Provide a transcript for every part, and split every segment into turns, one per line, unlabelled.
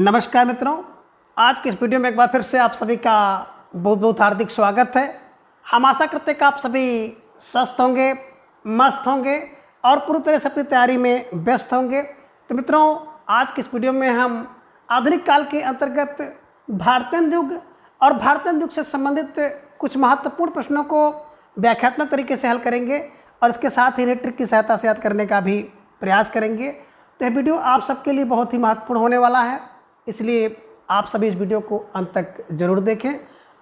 नमस्कार मित्रों, आज के इस वीडियो में एक बार फिर से आप सभी का बहुत बहुत हार्दिक स्वागत है। हम आशा करते हैं कि आप सभी स्वस्थ होंगे, मस्त होंगे और पूरी तरह से अपनी तैयारी में व्यस्त होंगे। तो मित्रों, आज के इस वीडियो में हम आधुनिक काल के अंतर्गत भारतीय युग और भारतीय युग से संबंधित कुछ महत्वपूर्ण प्रश्नों को व्याख्यात्मक तरीके से हल करेंगे और इसके साथ ही ट्रिक की सहायता से याद करने का भी प्रयास करेंगे। तो यह वीडियो आप सबके लिए बहुत ही महत्वपूर्ण होने वाला है, इसलिए आप सभी इस वीडियो को अंत तक जरूर देखें।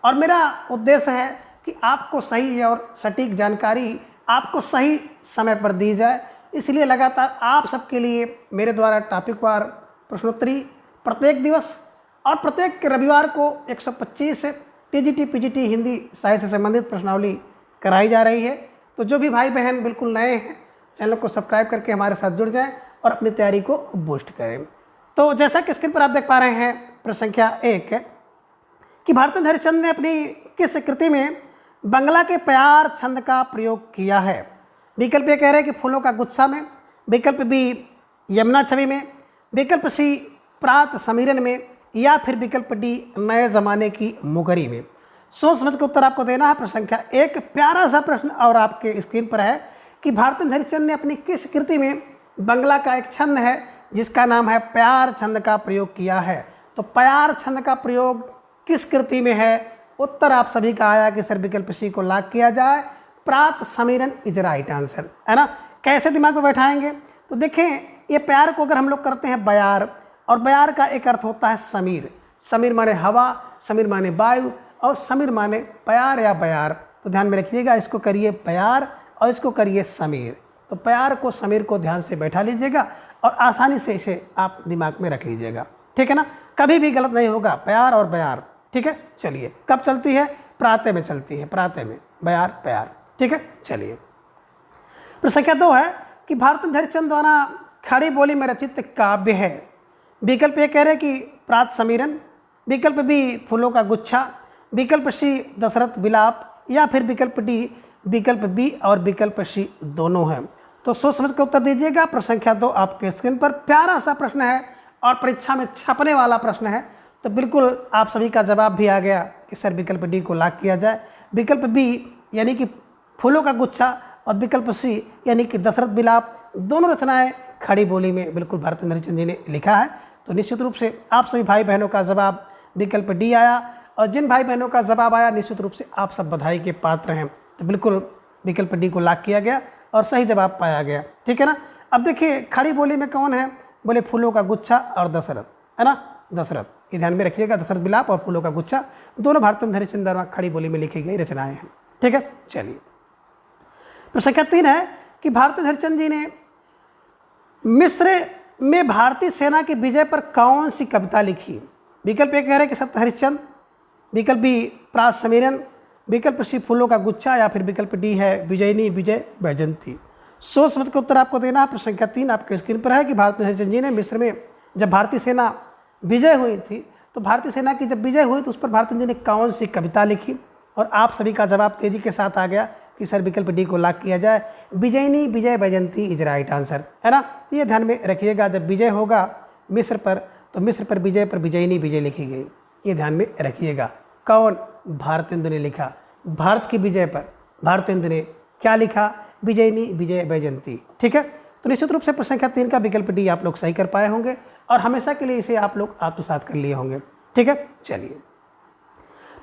और मेरा उद्देश्य है कि आपको सही और सटीक जानकारी आपको सही समय पर दी जाए, इसलिए लगातार आप सबके लिए मेरे द्वारा टॉपिक वार प्रश्नोत्तरी प्रत्येक दिवस और प्रत्येक रविवार को 125 टीजीटी पीजीटी हिंदी साहित्य से संबंधित प्रश्नावली कराई जा रही है। तो जो भी भाई बहन बिल्कुल नए हैं, चैनल को सब्सक्राइब करके हमारे साथ जुड़ जाएं और अपनी तैयारी को बूस्ट करें। तो जैसा कि स्क्रीन पर आप देख पा रहे हैं, प्रश्न संख्या 1 है कि भारतेंदु हरिश्चंद्र ने अपनी किस कृति में बंगला के प्यार छंद का प्रयोग किया है। विकल्प ए कह रहे हैं कि फूलों का गुच्छा में, विकल्प बी यमुना छवि में, विकल्प सी प्रात समीरन में, या फिर विकल्प डी नए जमाने की मुगरी में। सोच समझ के उत्तर आपको देना है। प्रश्न संख्या 1 प्यारा सा प्रश्न और आपके स्क्रीन पर है कि भारतेंदु हरिश्चंद्र ने अपनी किस कृति में बंगला का एक छंद है जिसका नाम है प्यार छंद का प्रयोग किया है। तो प्यार छंद का प्रयोग किस कृति में है? उत्तर आप सभी का आया कि सर विकल्प सी को लॉक किया जाए, प्रात समीरन इज राइट आंसर, है ना। कैसे दिमाग में बैठाएंगे? तो देखें, ये प्यार को अगर हम लोग करते हैं बयार, और बयार का एक अर्थ होता है समीर। समीर माने हवा, समीर माने वायु और समीर माने प्यार या बयार। तो ध्यान में रखिएगा, इसको करिए प्यार और इसको करिए समीर। तो प्यार को समीर को ध्यान से बैठा लीजिएगा और आसानी से इसे आप दिमाग में रख लीजिएगा, ठीक है ना। कभी भी गलत नहीं होगा, प्यार और बयार, ठीक है। चलिए, कब चलती है? प्रातः में चलती है, प्रातः में, बयार प्यार, ठीक है। चलिए, प्रश्न संख्या 2 है कि भारतेंदु हरिश्चंद्र द्वारा खड़ी बोली में रचित काव्य है। विकल्प ए कह रहे कि प्रात समीरन, विकल्प बी फूलों का गुच्छा, विकल्प सी दशरथ विलाप, या फिर विकल्प डी विकल्प बी और विकल्प सी दोनों हैं। तो सोच समझ के उत्तर दीजिएगा। प्रश्न संख्या 2 आपके स्क्रीन पर प्यारा सा प्रश्न है और परीक्षा में छपने वाला प्रश्न है। तो बिल्कुल आप सभी का जवाब भी आ गया कि सर विकल्प डी को लॉक किया जाए। विकल्प बी यानी कि फूलों का गुच्छा और विकल्प सी यानी कि दशरथ विलाप, दोनों रचनाएं खड़ी बोली में बिल्कुल भारतेंदु हरिश्चंद्र जी ने लिखा है। तो निश्चित रूप से आप सभी भाई बहनों का जवाब विकल्प डी आया, और जिन भाई बहनों का जवाब आया निश्चित रूप से आप सब बधाई के पात्र हैं। तो बिल्कुल विकल्प डी को लॉक किया गया और सही जवाब पाया गया, ठीक है ना। अब देखिए, खड़ी बोली में कौन है? बोले फूलों का गुच्छा और दशरथ, है ना, दशरथ। ये ध्यान में रखिएगा, दशरथ विलाप और फूलों का गुच्छा दोनों भारतेंदु हरिश्चंद्र द्वारा खड़ी बोली में लिखी गई रचनाएं हैं, ठीक है। चलिए, प्रश्न संख्या 3 है कि भारतेंदु हरिश्चंद्र जी ने मिस्र में भारतीय सेना की विजय पर कौन सी कविता लिखी। विकल्प ए कह रहे कि सत्य हरिश्चंद्र, विकल्प बी प्रात समीरन, विकल्प सी फूलों का गुच्छा, या फिर विकल्प डी है विजयनी विजय वैजयंती। सोच समझ के उत्तर आपको देना है। प्रश्न संख्या 3 आपके स्क्रीन पर है कि भारतेंदु हरिश्चंद्र जी ने मिस्र में जब भारतीय सेना विजय हुई थी, तो भारतीय सेना की जब विजय हुई तो उस पर भारतेंदु जी ने कौन सी कविता लिखी। और आप सभी का जवाब तेजी के साथ आ गया कि सर विकल्प डी को लॉक किया जाए, विजयनी विजय वैजयंती इज राइट आंसर, है ना। ये ध्यान में रखिएगा, जब विजय होगा मिस्र पर तो मिस्र पर विजय पर विजयनी विजय लिखी गई। ये ध्यान में रखिएगा। कौन? भारतेंदु ने लिखा। भारत की विजय पर भारतेंदु ने क्या लिखा? विजयनी विजय वैजयंती, ठीक है। तो निश्चित रूप से प्रश्न संख्या 3 का विकल्प डी आप लोग सही कर पाए होंगे और हमेशा के लिए इसे आप लोग आत्मसात कर लिए होंगे, ठीक है। चलिए,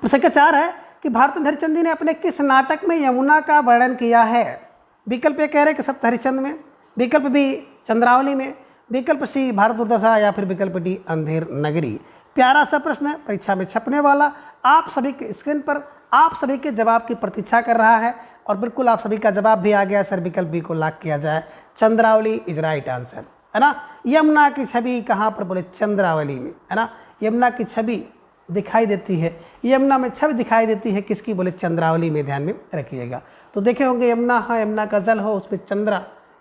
प्रश्न संख्या 4 है कि भारतेंदु हरिश्चंद्र जी ने अपने किस नाटक में यमुना का वर्णन किया है। विकल्प ए कह रहे कि सत्य हरिश्चंद्र में, विकल्प बी चंद्रावली में, विकल्प सी भारत दुर्दशा, या फिर विकल्प डी अंधेर नगरी। प्यारा सा प्रश्न है, परीक्षा में छपने वाला, आप सभी के स्क्रीन पर आप सभी के जवाब की प्रतीक्षा कर रहा है और बिल्कुल आप सभी का जवाब भी आ गया। सर विकल्प बी को लॉक किया जाए, चंद्रावली इज राइट आंसर, है ना। यमुना की छवि कहाँ पर? बोले चंद्रावली में, है ना। यमुना की छवि दिखाई देती है, यमुना में छवि दिखाई देती है किसकी? बोले चंद्रावली में, ध्यान में रखिएगा। तो देखे होंगे यमुना, हाँ, यमुना का जल हो, उसमें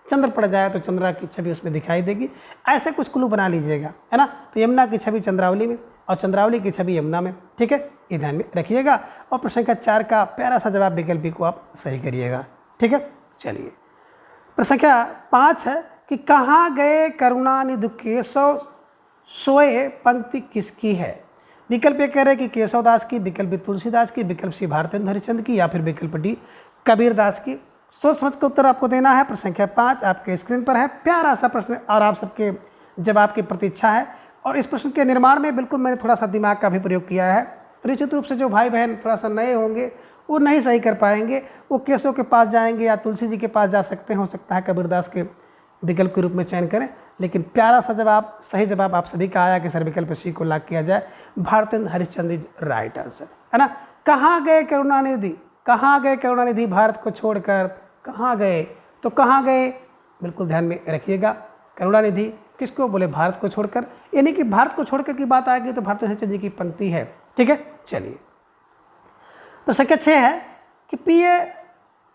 चंद्र पड़ जाए तो चंद्रा की छवि उसमें दिखाई देगी। ऐसे कुछ क्लू बना लीजिएगा, है ना। तो यमुना की छवि चंद्रावली में और चंद्रावली की छवि यमुना में, ठीक है। ये ध्यान में रखिएगा। और प्रश्न संख्या 4 का प्यारा सा जवाब विकल्प बी को आप सही करिएगा, ठीक है। चलिए, प्रश्न संख्या 5 है कि कहाँ गए करुणानिधि केशव सोए पंक्ति किसकी है? विकल्प ए कह रहे हैं कि केशवदास की, विकल्प बी तुलसीदास की, विकल्प सी भारतेंदु हरिश्चंद्र की, या फिर विकल्प डी कबीरदास की। सोच समझ के उत्तर आपको देना है। प्रश्न संख्या 5 आपके स्क्रीन पर है। प्यारा सा प्रश्न और आप सबके जवाब की प्रतीक्षा है। और इस प्रश्न के निर्माण में बिल्कुल मैंने थोड़ा सा दिमाग का भी प्रयोग किया है। तो निश्चित रूप से जो भाई बहन थोड़ा सा नए होंगे वो नहीं सही कर पाएंगे, वो केशव के पास जाएंगे या तुलसी जी के पास जा सकते हैं, हो सकता है कबीरदास के विकल्प के रूप में चयन करें। लेकिन प्यारा सा जवाब, सही जवाब आप सभी का आया कि सर विकल्प सी को लॉक किया जाए। Bharatendu Harishchandra is right answer, है ना। कहाँ गए करुणानिधि, कहाँ गए करुणानिधि भारत को छोड़कर, कहाँ गए? तो कहाँ गए बिल्कुल ध्यान में रखिएगा। करुणानिधि किसको बोले? भारत को छोड़कर, यानी कि भारत को छोड़कर की बात आएगी तो भारतेंदु हरिश्चंद्र जी की पंक्ति है। ठीक है, चलिए। तो संख्या 6 है कि पिए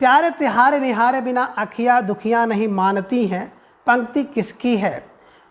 प्यारे तिहारे निहारे बिना अखियाँ दुखियाँ नहीं मानती हैं, पंक्ति किसकी है?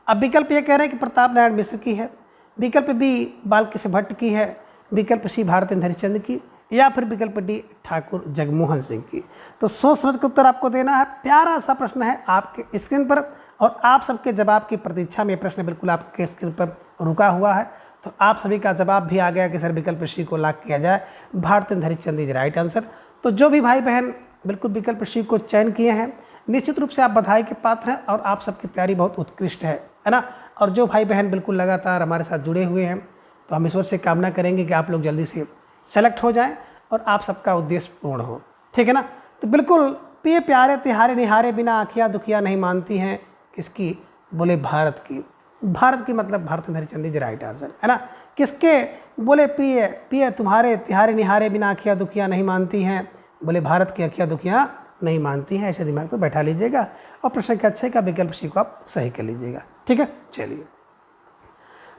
अब विकल्प ये कह रहे हैं कि प्रताप नारायण मिश्र की है, विकल्प बी बालकृष्ण भट्ट की है, विकल्प सी भारतेंदु हरिश्चंद्र की, या फिर विकल्प डी ठाकुर जगमोहन सिंह की। तो सोच समझ के उत्तर आपको देना है। प्यारा सा प्रश्न है आपके स्क्रीन पर और आप सबके जवाब की प्रतीक्षा में प्रश्न बिल्कुल आपके स्क्रीन पर रुका हुआ है। तो आप सभी का जवाब भी आ गया कि सर विकल्प सी को लॉक किया जाए। Bharatendu Harishchandra is right answer. तो जो भी भाई बहन बिल्कुल विकल्प सी को चयन किए हैं, निश्चित रूप से आप बधाई के पात्र हैं और आप सबकी तैयारी बहुत उत्कृष्ट है ना। और जो भाई बहन बिल्कुल लगातार हमारे साथ जुड़े हुए हैं, तो हम ईश्वर से कामना करेंगे कि आप लोग जल्दी से सेलेक्ट हो जाएं और आप सबका उद्देश्य पूर्ण हो। ठीक है ना। तो बिल्कुल पिए प्यारे तिहारे निहारे बिना आँखियाँ दुखियाँ नहीं मानती हैं, किसकी? बोले भारत की। भारत की मतलब Bharatendu Harishchandra is right answer, है ना। किसके? बोले प्रिय पिए तुम्हारे तिहारे निहारे बिना आँखियाँ दुखियाँ नहीं मानती हैं, बोले भारत की आँखियाँ दुखियाँ नहीं मानती हैं। ऐसे दिमाग में बैठा लीजिएगा और प्रश्न संख्या 6 का विकल्प सी को आप सही कर लीजिएगा। ठीक है, चलिए।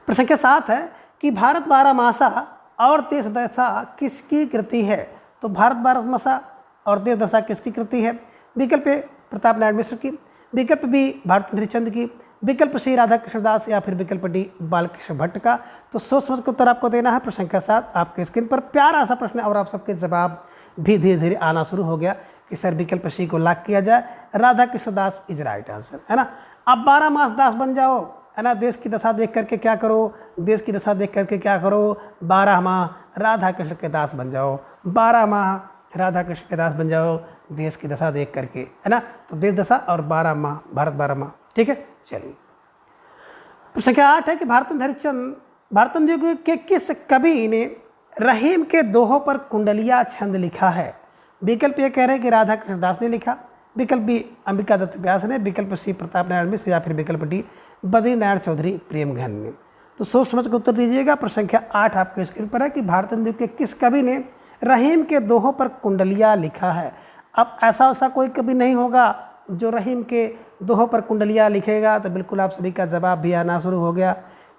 प्रश्न संख्या 7 है कि भारत बारहमासा और देश दशा किसकी कृति है? तो भारत बारहमासा और देश दशा किसकी कृति है? विकल्प ए प्रताप नारायण मिश्र की, विकल्प बी भारतेंदु हरिश्चंद्र की, विकल्प सी राधा कृष्णदास, या फिर विकल्प डी बालकृष्ण भट्ट का। तो सोच समझ के उत्तर आपको देना है। प्रश्न संख्या 7 आपके स्क्रीन पर। प्यारा सा प्रश्न और आप सबके जवाब भी धीरे धीरे आना शुरू हो गया कि सर विकल्प सी को लॉक किया जाए। Radha Krishnadas is right answer, है ना। अब 12 मास दास बन जाओ, है ना। देश की दशा देख करके क्या करो? देश की दशा देख करके क्या करो? 12 माह राधा कृष्ण के दास बन जाओ, 12 माह राधा कृष्ण के दास बन जाओ देश की दशा देख करके, है ना। तो देश दशा और 12 माह, भारत 12 माह। ठीक है, चलिए। प्रश्न संख्या 8 है कि भारतेंदु के किस कवि ने रहीम के दोहों पर कुंडलिया छंद लिखा है? विकल्प ये कह रहे हैं कि राधा कृष्णदास ने लिखा, विकल्प बी अंबिका दत्त व्यास ने, विकल्प सी प्रताप नारायण मिश्र, या फिर विकल्प डी बद्री नारायण चौधरी प्रेमघन ने। तो सोच समझ कर उत्तर दीजिएगा। प्रश्न संख्या 8 आपके स्क्रीन पर है कि भारतेंदु के किस कवि ने रहीम के दोहों पर कुंडलिया लिखा है? अब ऐसा कोई कवि नहीं होगा जो रहीम के दोहों पर कुंडलिया लिखेगा। तो बिल्कुल आप सभी का जवाब भी आना शुरू हो गया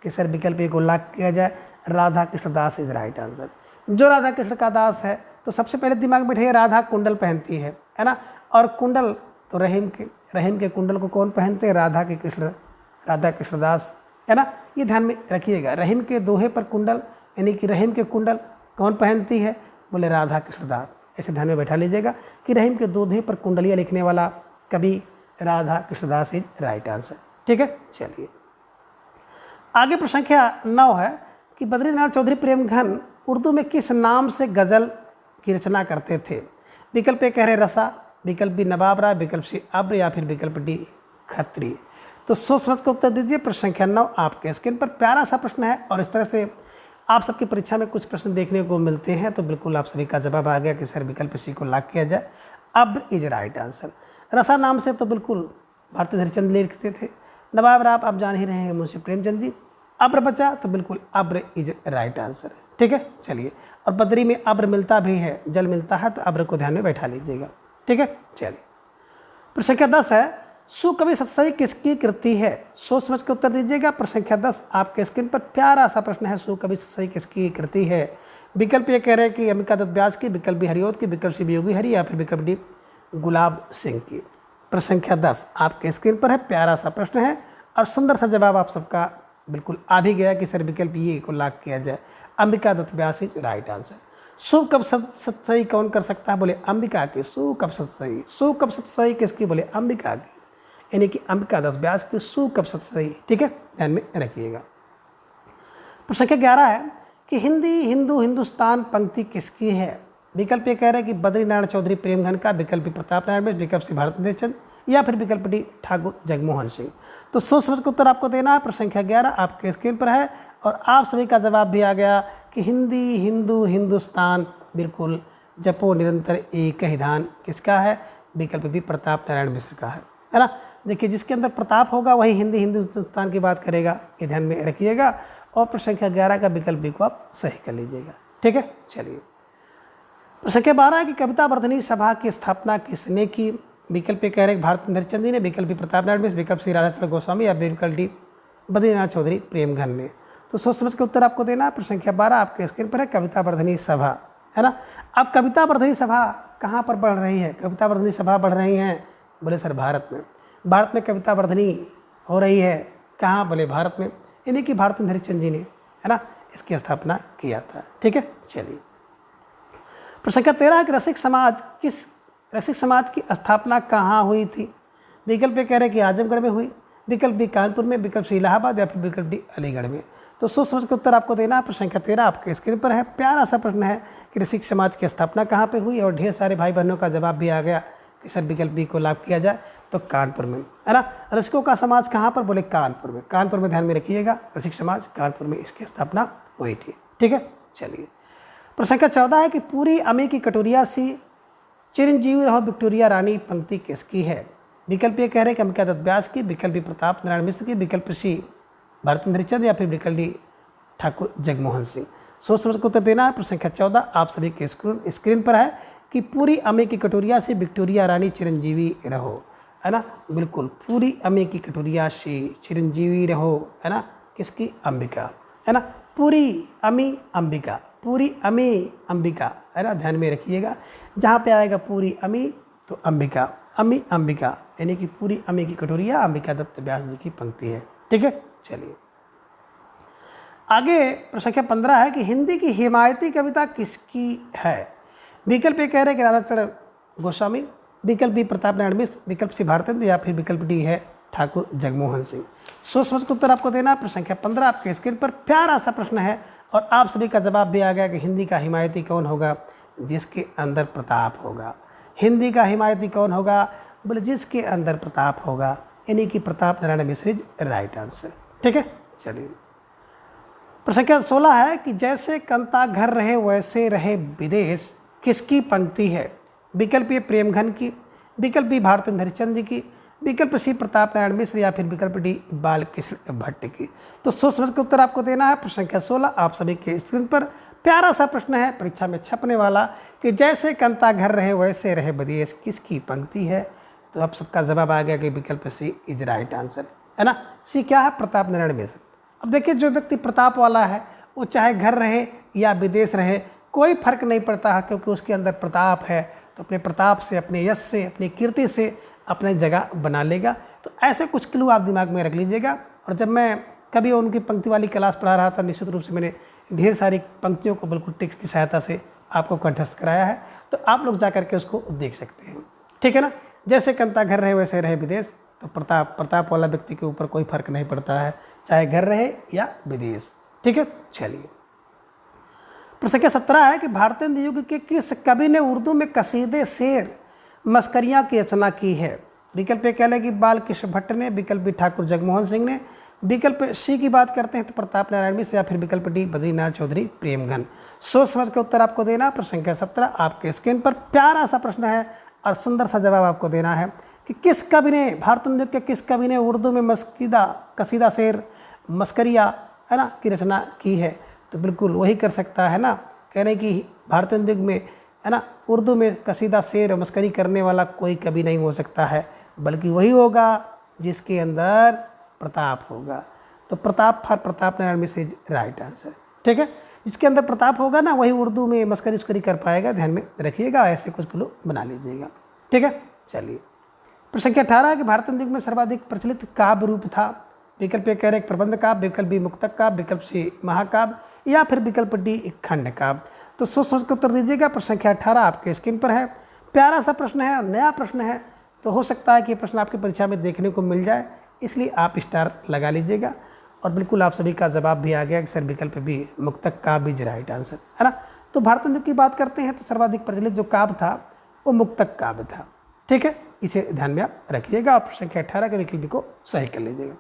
कि सर विकल्प ए को लॉक किया जाए। Radha Krishnadas is right answer. जो राधा कृष्ण का दास है, तो सबसे पहले दिमाग में बैठिए, राधा कुंडल पहनती है ना। और कुंडल तो रहीम के कुंडल को कौन पहनते हैं? राधा कृष्णदास, है ना। ये ध्यान में रखिएगा। रहीम के दोहे पर कुंडल, यानी कि रहीम के कुंडल कौन पहनती है? बोले राधा कृष्णदास। ऐसे ध्यान में बैठा लीजिएगा कि रहीम के दोहे पर कुंडलियाँ लिखने वाला कवि Radha Krishnadas is right answer. ठीक है, चलिए आगे। प्रश्न संख्या 9 है कि बद्री नारायण चौधरी प्रेमघन उर्दू में किस नाम से गज़ल की रचना करते थे? विकल्प ए कह रहे रसा, विकल्प बी नवाब राय, विकल्प सी अब्र, या फिर विकल्प डी खत्री। तो सोच समझ कर उत्तर दीजिए। प्रश्न संख्या 9 आपके स्क्रीन पर। प्यारा सा प्रश्न है और इस तरह से आप सबकी परीक्षा में कुछ प्रश्न देखने को मिलते हैं। तो बिल्कुल आप सभी का जवाब आ गया कि सर विकल्प सी को लॉक किया जाए। अब्र इज राइट आंसर। रसा नाम से तो बिल्कुल भारतेंदु हरिश्चंद्र लिखते थे। नवाब राय आप जान ही रहे हैं मुंशी प्रेमचंद जी। अब्र बचा तो बिल्कुल अब्र इज राइट आंसर। ठीक है, चलिए। और बद्री में अब्र मिलता भी है, जल मिलता है, तो अब्र को ध्यान में बैठा लीजिएगा। ठीक है, चलिए। प्रश्न संख्या 10 है सुकवि सतसई किसकी कृति है? सोच समझ के उत्तर दीजिएगा। प्रश्न संख्या 10 आपके स्क्रीन पर। प्यारा सा प्रश्न है, सुकवि सतसई किसकी कृति है? विकल्प ये कह रहे हैं कि अंबिका दत्त व्यास की, विकल्प बी हरिओत की, विकल्प सी योगी हरि, या फिर विकल्प डी गुलाब सिंह की। प्रश्न संख्या 10 आपके स्क्रीन पर है। प्यारा सा प्रश्न है और सुंदर सा जवाब आप सबका बिल्कुल आ भी गया कि सर विकल्प ये को लॉक किया जाए। अंबिका दत्त व्यास इज राइट आंसर। सु कब सतसई कौन कर सकता है? बोले अंबिका की। सु कब सतसई, सु कब सतसई किसकी? बोले अंबिका की, यानी कि अंबिका दत्त व्यास की सु कब सतसई। ठीक है, ध्यान में रखिएगा। प्रश्न संख्या 11 है कि हिंदी हिंदू हिंदुस्तान पंक्ति किसकी है। विकल्प ये कह रहे हैं कि बद्रीनारायण चौधरी प्रेमघन का, विकल्प बी प्रताप नारायण मिश्र, विकल्प सी भारतेंद्र चंद, या फिर विकल्प डी ठाकुर जगमोहन सिंह। तो सोच समझ के उत्तर आपको देना है। प्रश्न संख्या 11 आपके स्क्रीन पर है और आप सभी का जवाब भी आ गया कि हिंदी हिंदू हिंदुस्तान बिल्कुल जपो निरंतर एक ही धान किसका है, विकल्प भी प्रताप नारायण मिश्र का है ना। देखिए जिसके अंदर प्रताप होगा वही हिंदी हिंदू हिंदुस्तान की बात करेगा, ये ध्यान में रखिएगा। और प्रश्न संख्या 11 का विकल्प बी को आप सही कर लीजिएगा। ठीक है, चलिए। प्रश्न संख्या 12 है कि कविता वर्धनी सभा की स्थापना किसने की। विकल्प कह रहे भारतेंद्र चंद जी ने, विकल्प बी प्रताप नारायण मिश्र, विकल्प सी राधाचरण गोस्वामी, या विकल्प डी बद्रीनाथ चौधरी प्रेमघन ने। तो सोच समझ के उत्तर आपको देना है। प्रश्न संख्या 12 आपके स्क्रीन पर है, कविता वर्धनी सभा, है ना। अब कविता वर्धनी सभा कहाँ पर बढ़ रही है, कविता वर्धनी सभा बढ़ रही हैं, बोले सर भारत में। भारत में कविता वर्धनी हो रही है कहाँ, बोले भारत में। यानी कि भारतेंद्र चंद जी ने, है ना, इसकी स्थापना किया था। ठीक है, चलिए। प्रश्न संख्या 13 है कि रसिक समाज की स्थापना कहाँ हुई थी। विकल्प कह रहे हैं कि आजमगढ़ में हुई, विकल्प बी कानपुर में, विकल्प सी इलाहाबाद, या फिर विकल्प डी अलीगढ़ में। तो सोच समझ के उत्तर आपको देना है। प्रश्न संख्या 13 आपके स्क्रीन पर है। प्यारा सा प्रश्न है कि रसिक समाज की स्थापना कहाँ पे हुई, और ढेर सारे भाई बहनों का जवाब भी आ गया कि सर विकल्प बी को लाभ किया जाए तो कानपुर में, है ना। रसिकों का समाज कहाँ पर, बोले कानपुर में। कानपुर में ध्यान में रखिएगा, रसिक समाज कानपुर में इसकी स्थापना हुई थी। ठीक है, चलिए। प्रश्न संख्या 14 है कि पूरी अमी की कटोरिया सी चिरंजीवी रहो विक्टोरिया रानी पंक्ति किसकी है। विकल्प ये कह रहे हैं कि अमिका दत्त व्यास की, विकल्प बी प्रताप नारायण मिश्र की, विकल्प सी भारतेंद्र चंद, या फिर विकल्प डी ठाकुर जगमोहन सिंह। सोच समझ को उत्तर देना है। प्रश्न संख्या 14 आप सभी के स्क्रीन पर है कि पूरी अमी की कटोरिया से विक्टोरिया रानी चिरंजीवी रहो, है ना। बिल्कुल, पूरी अमी की कटोरिया से चिरंजीवी रहो, है ना, किसकी, अंबिका, है ना। पूरी अमी अंबिका, पूरी अमी अंबिका, है ना, ध्यान में रखिएगा। जहाँ पे आएगा पूरी अमी तो अंबिका, अमी अंबिका, यानी कि पूरी अमी की कटोरिया अम्बिका दत्त व्यास जी की पंक्ति है। ठीक है, चलिए आगे। प्रश्न संख्या 15 है कि हिंदी की हिमायती कविता किसकी है। विकल्प ये कह रहे हैं कि राधाचरण गोस्वामी, विकल्प बी प्रताप नारायण मिश्र, विकल्प सी भारतेंद्र, या फिर विकल्प डी है ठाकुर जगमोहन सिंह। सोच समझ के उत्तर आपको देना। प्रश्न संख्या 15 आपके स्क्रीन पर प्यारा सा प्रश्न है और आप सभी का जवाब भी आ गया कि हिंदी का हिमायती कौन होगा, जिसके अंदर प्रताप होगा। हिंदी का हिमायती कौन होगा, बोले जिसके अंदर प्रताप होगा, यानी कि Pratap Narayan Mishra is right answer. ठीक है, चलिए। प्रश्न संख्या 16 है कि जैसे कंता घर रहे वैसे रहे विदेश किसकी पंक्ति है। विकल्प ए प्रेमघन की, विकल्प बी भारतेंद्र चंद की, विकल्प सी प्रताप नारायण मिश्र, या फिर विकल्प डी बालकृष्ण भट्ट की। तो सोच समझ के उत्तर आपको देना है। प्रश्न संख्या 16 आप सभी के स्क्रीन पर प्यारा सा प्रश्न है, परीक्षा में छपने वाला, कि जैसे कंता घर रहे वैसे रहे विदेश किसकी पंक्ति है। तो आप सबका जवाब आ गया कि विकल्प सी इज राइट आंसर, है ना। सी क्या है, प्रताप नारायण मिश्र। अब देखिए जो व्यक्ति प्रताप वाला है वो चाहे घर रहे या विदेश रहे कोई फर्क नहीं पड़ता है, क्योंकि उसके अंदर प्रताप है तो अपने प्रताप से, अपने यश से, अपनी कीर्ति से अपने जगह बना लेगा। तो ऐसे कुछ क्लू आप दिमाग में रख लीजिएगा। और जब मैं कभी उनकी पंक्ति वाली क्लास पढ़ा रहा था, निश्चित रूप से मैंने ढेर सारी पंक्तियों को बिल्कुल टेक्स्ट की सहायता से आपको कंठस्थ कराया है, तो आप लोग जा करके उसको देख सकते हैं। ठीक है ना। जैसे कंता घर रहे वैसे रहे विदेश, तो प्रताप वाला व्यक्ति के ऊपर कोई फर्क नहीं पड़ता है, चाहे घर रहे या विदेश। ठीक है, चलिए। प्रश्न संख्या 17 है कि भारतेंद्र युग के किस कवि ने उर्दू में कसीदे शेर मस्करियाँ की रचना की है। विकल्प कह लें कि बालकृष्ण भट्ट ने, विकल्प बी ठाकुर जगमोहन सिंह ने, विकल्प सी की बात करते हैं तो प्रताप नारायण मिश्र, या फिर विकल्प डी बद्रीनाथ चौधरी प्रेमघन। सोच समझ के उत्तर आपको देना। प्रश्न संख्या 17 आपके स्क्रीन पर प्यारा सा प्रश्न है और सुंदर सा जवाब आपको देना है कि किस कवि ने, भारतेंद्र के किस कवि ने उर्दू में कसीदा शेर मस्करिया, है ना, की रचना की है। तो बिल्कुल वही कर सकता है ना, कह रहे हैं कि भारतेंद्र में, है ना, उर्दू में कसीदा शेर मस्करी करने वाला कोई कवि नहीं हो सकता है, बल्कि वही होगा जिसके अंदर प्रताप होगा। तो Pratap Narayan Mishra is right answer. ठीक है, जिसके अंदर प्रताप होगा ना वही उर्दू में मस्करी उस्करी कर पाएगा, ध्यान में रखिएगा। ऐसे कुछ क्लू बना लीजिएगा। ठीक है, चलिए। प्रश्न संख्या 18 कि भारतेंद्र युग में सर्वाधिक प्रचलित काव्य रूप था। विकल्प कह रहे प्रबंध काव्य, विकल्प बी मुक्तक काव्य, विकल्प सी महाकाव्य, या फिर विकल्प डी खंड काव्य। तो सोच समझ कर उत्तर दीजिएगा। प्रश्न संख्या 18 आपके स्क्रीन पर है। प्यारा सा प्रश्न है, नया प्रश्न है, तो हो सकता है कि प्रश्न आपकी परीक्षा में देखने को मिल जाए, इसलिए आप स्टार लगा लीजिएगा। और बिल्कुल आप सभी का जवाब भी आ गया कि सर विकल्प बी मुक्तक काव्य इज राइट आंसर, है ना। तो भारतेंदु की बात करते हैं तो सर्वाधिक प्रचलित जो काव्य था वो मुक्तक काव्य था। ठीक है, इसे ध्यान में आप रखिएगा और प्रश्न संख्या 18 के विकल्प को सही कर लीजिएगा।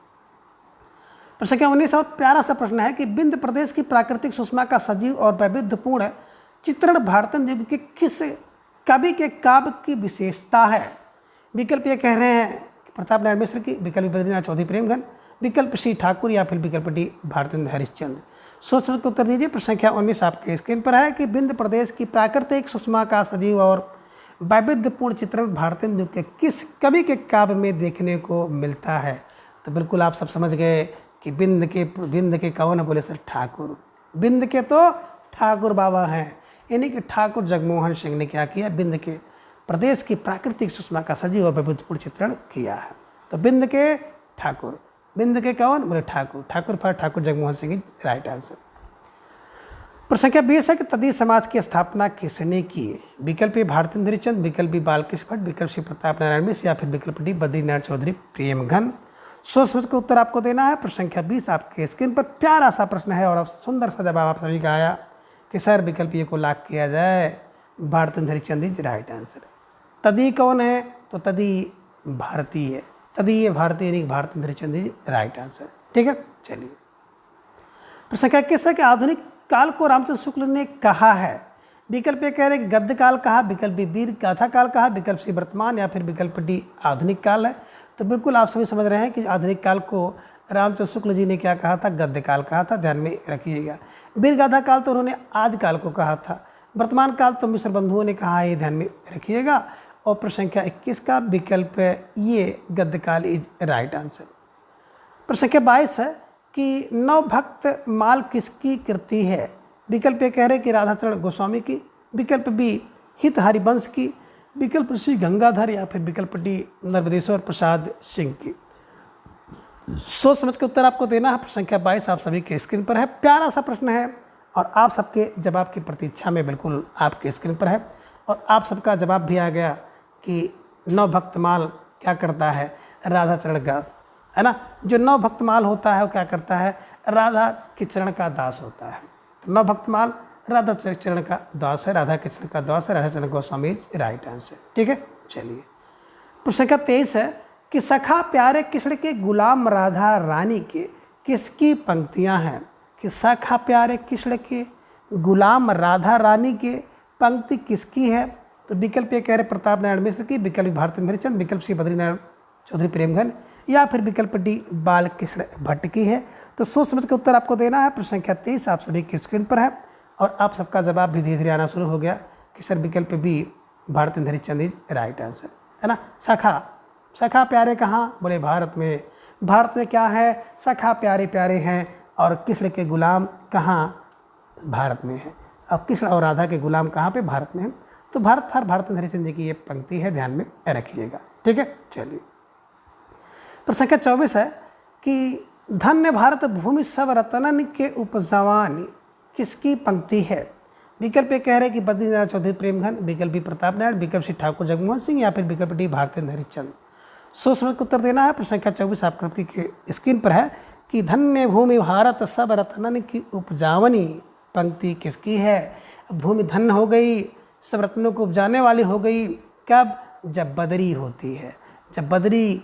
प्रश्न संख्या 19 और प्यारा सा प्रश्न है कि विंध्य प्रदेश की प्राकृतिक सुषमा का सजीव और वैविध्यपूर्ण चित्रण भारतेंदु युग के किस कवि के काव्य की विशेषता है। विकल्प ये कह रहे हैं प्रताप नारायण मिश्र की, विकल्प बद्रीनाथ चौधरी प्रेमघन, विकल्प सी ठाकुर या फिर विकल्प डी भारतेंदु हरिश्चंद्र। सोच समझ के उत्तर दीजिए। प्रश्न संख्या 19 आपके स्क्रीन पर है कि विंध्य प्रदेश की प्राकृतिक सुषमा का सजीव और वैविध्यपूर्ण चित्रण भारतेंदु के किस कवि के काव्य में देखने को मिलता है। तो बिल्कुल आप सब समझ गए कि विंध्य के कौन है, बोले सर ठाकुर। विंध्य के तो ठाकुर बाबा हैं, यानी कि ठाकुर जगमोहन सिंह ने क्या किया, विंध्य के प्रदेश की प्राकृतिक सुषमा का सजीव और वैविध्यपूर्ण चित्रण किया है। तो विंध्य के ठाकुर, विंध्य के कौन, बोले Thakur. Thakur for Thakur Jagmohan Singh is right answer. प्रश्न संख्या 20 है कि तदी समाज की स्थापना किसने की। विकल्प ए भारतेंदु हरिश्चंद्र, विकल्प बी बालकृष्ण भट्ट, विकल्प सी प्रताप नारायण मिश्र या फिर विकल्प डी बद्रीनाथ चौधरी प्रेमघन। सोच समझ के उत्तर आपको देना है। प्रश्न संख्या 20 आपके स्क्रीन पर प्यारा सा प्रश्न है और अब सुंदर सा जवाब आप सभी का आया कि सर विकल्प ए को लॉक किया जाए, Bharatendu Harishchandra is right answer. तदी कौन है, तो तदी भारतीय है, तदी ये भारतीय यानी Bharatendu Harishchandra is right answer. ठीक है, चलिए। प्रश्न संख्या 21 है कि आधुनिक काल को रामचंद्र शुक्ल ने कहा है। विकल्प ए कह रहे गद्य काल कहा, विकल्प बी वीर गाथा काल कहा, विकल्प सी वर्तमान या फिर विकल्प डी आधुनिक काल है। तो बिल्कुल आप सभी समझ रहे हैं कि आधुनिक काल को रामचंद्र शुक्ल जी ने क्या कहा था, गद्य काल कहा था, ध्यान में रखिएगा। वीर गाथा काल तो उन्होंने आदि काल को कहा था, वर्तमान काल तो मिश्र बंधुओं ने कहा है, ये ध्यान में रखिएगा। और प्रश्न संख्या 21 का विकल्प ये गद्य काल इज राइट आंसर। प्रश्न संख्या 22 है कि नवभक्त माल किसकी कृति है। विकल्प ए कह रहे कि राधाचरण गोस्वामी की, विकल्प बी हित हरिवंश की, विकल्प सी गंगाधर या फिर विकल्प डी नर्मदेश्वर प्रसाद सिंह की। सोच समझ के उत्तर आपको देना है। प्रश्न संख्या 22 आप सभी के स्क्रीन पर है। प्यारा सा प्रश्न है और आप सबके जवाब की प्रतीक्षा में बिल्कुल आपके स्क्रीन पर है और आप सबका जवाब भी आ गया कि नवभक्तमाल क्या करता है, राधाचरण दास, है ना। जो नवभक्तमाल होता है वो क्या करता है, राधा के चरण का दास होता है। तो नवभक्तमाल राधा चरण का दास है, राधा कृष्ण का दास है, राधाचरण गोस्वामी राइट आंसर। ठीक है, चलिए। प्रश्न संख्या 23 है कि सखा प्यारे कृष्ण के गुलाम राधा रानी के किसकी पंक्तियां हैं। कि सखा प्यारे कृष्ण के गुलाम राधा रानी के पंक्ति किसकी है। तो विकल्प ये कह रहे प्रताप नारायण मिश्र की, विकल्प भारतेंदु हरिश्चंद्र, विकल्प सी बद्रीनाथ चौधरी प्रेमघन या फिर विकल्प डी बालकृष्ण भट्ट की है। तो सोच समझ के उत्तर आपको देना है। प्रश्न संख्या 23 आप सभी की स्क्रीन पर है और आप सबका जवाब भी धीरे धीरे आना शुरू हो गया कि सर विकल्प B Bharatendu Harishchandra is right answer, है ना। सखा प्यारे कहाँ, बोले भारत में। भारत में क्या है, सखा प्यारे प्यारे हैं और कृष्ण के गुलाम कहाँ, भारत में है। अब कृष्ण और राधा के गुलाम कहाँ पे, भारत में है। तो भारत फॉर भारतेंदु हरिश्चंद्र जी की ये पंक्ति है, ध्यान में रखिएगा। ठीक है, चलिए। प्रश्न संख्या 24 है कि धन्य भारत भूमि सब रतनन के उपजवानी किसकी पंक्ति है। विकल्प ए कह रहे कि बद्रीनाथ चौधरी प्रेमघन, विकल्प बी प्रताप नारायण, विकल्प सी ठाकुर जगमोहन सिंह या फिर विकल्प डी भारतेंदु हरिश्चंद्र। सोच समझ के उत्तर देना है। प्रश्न संख्या 24 आपकी स्क्रीन पर है कि धन्य भूमि भारत सब रत्नन की उपजावनी पंक्ति किसकी है। भूमि धन्य हो गई, सब रत्नों को उपजाने वाली हो गई कब, जब बदरी होती है। जब बदरी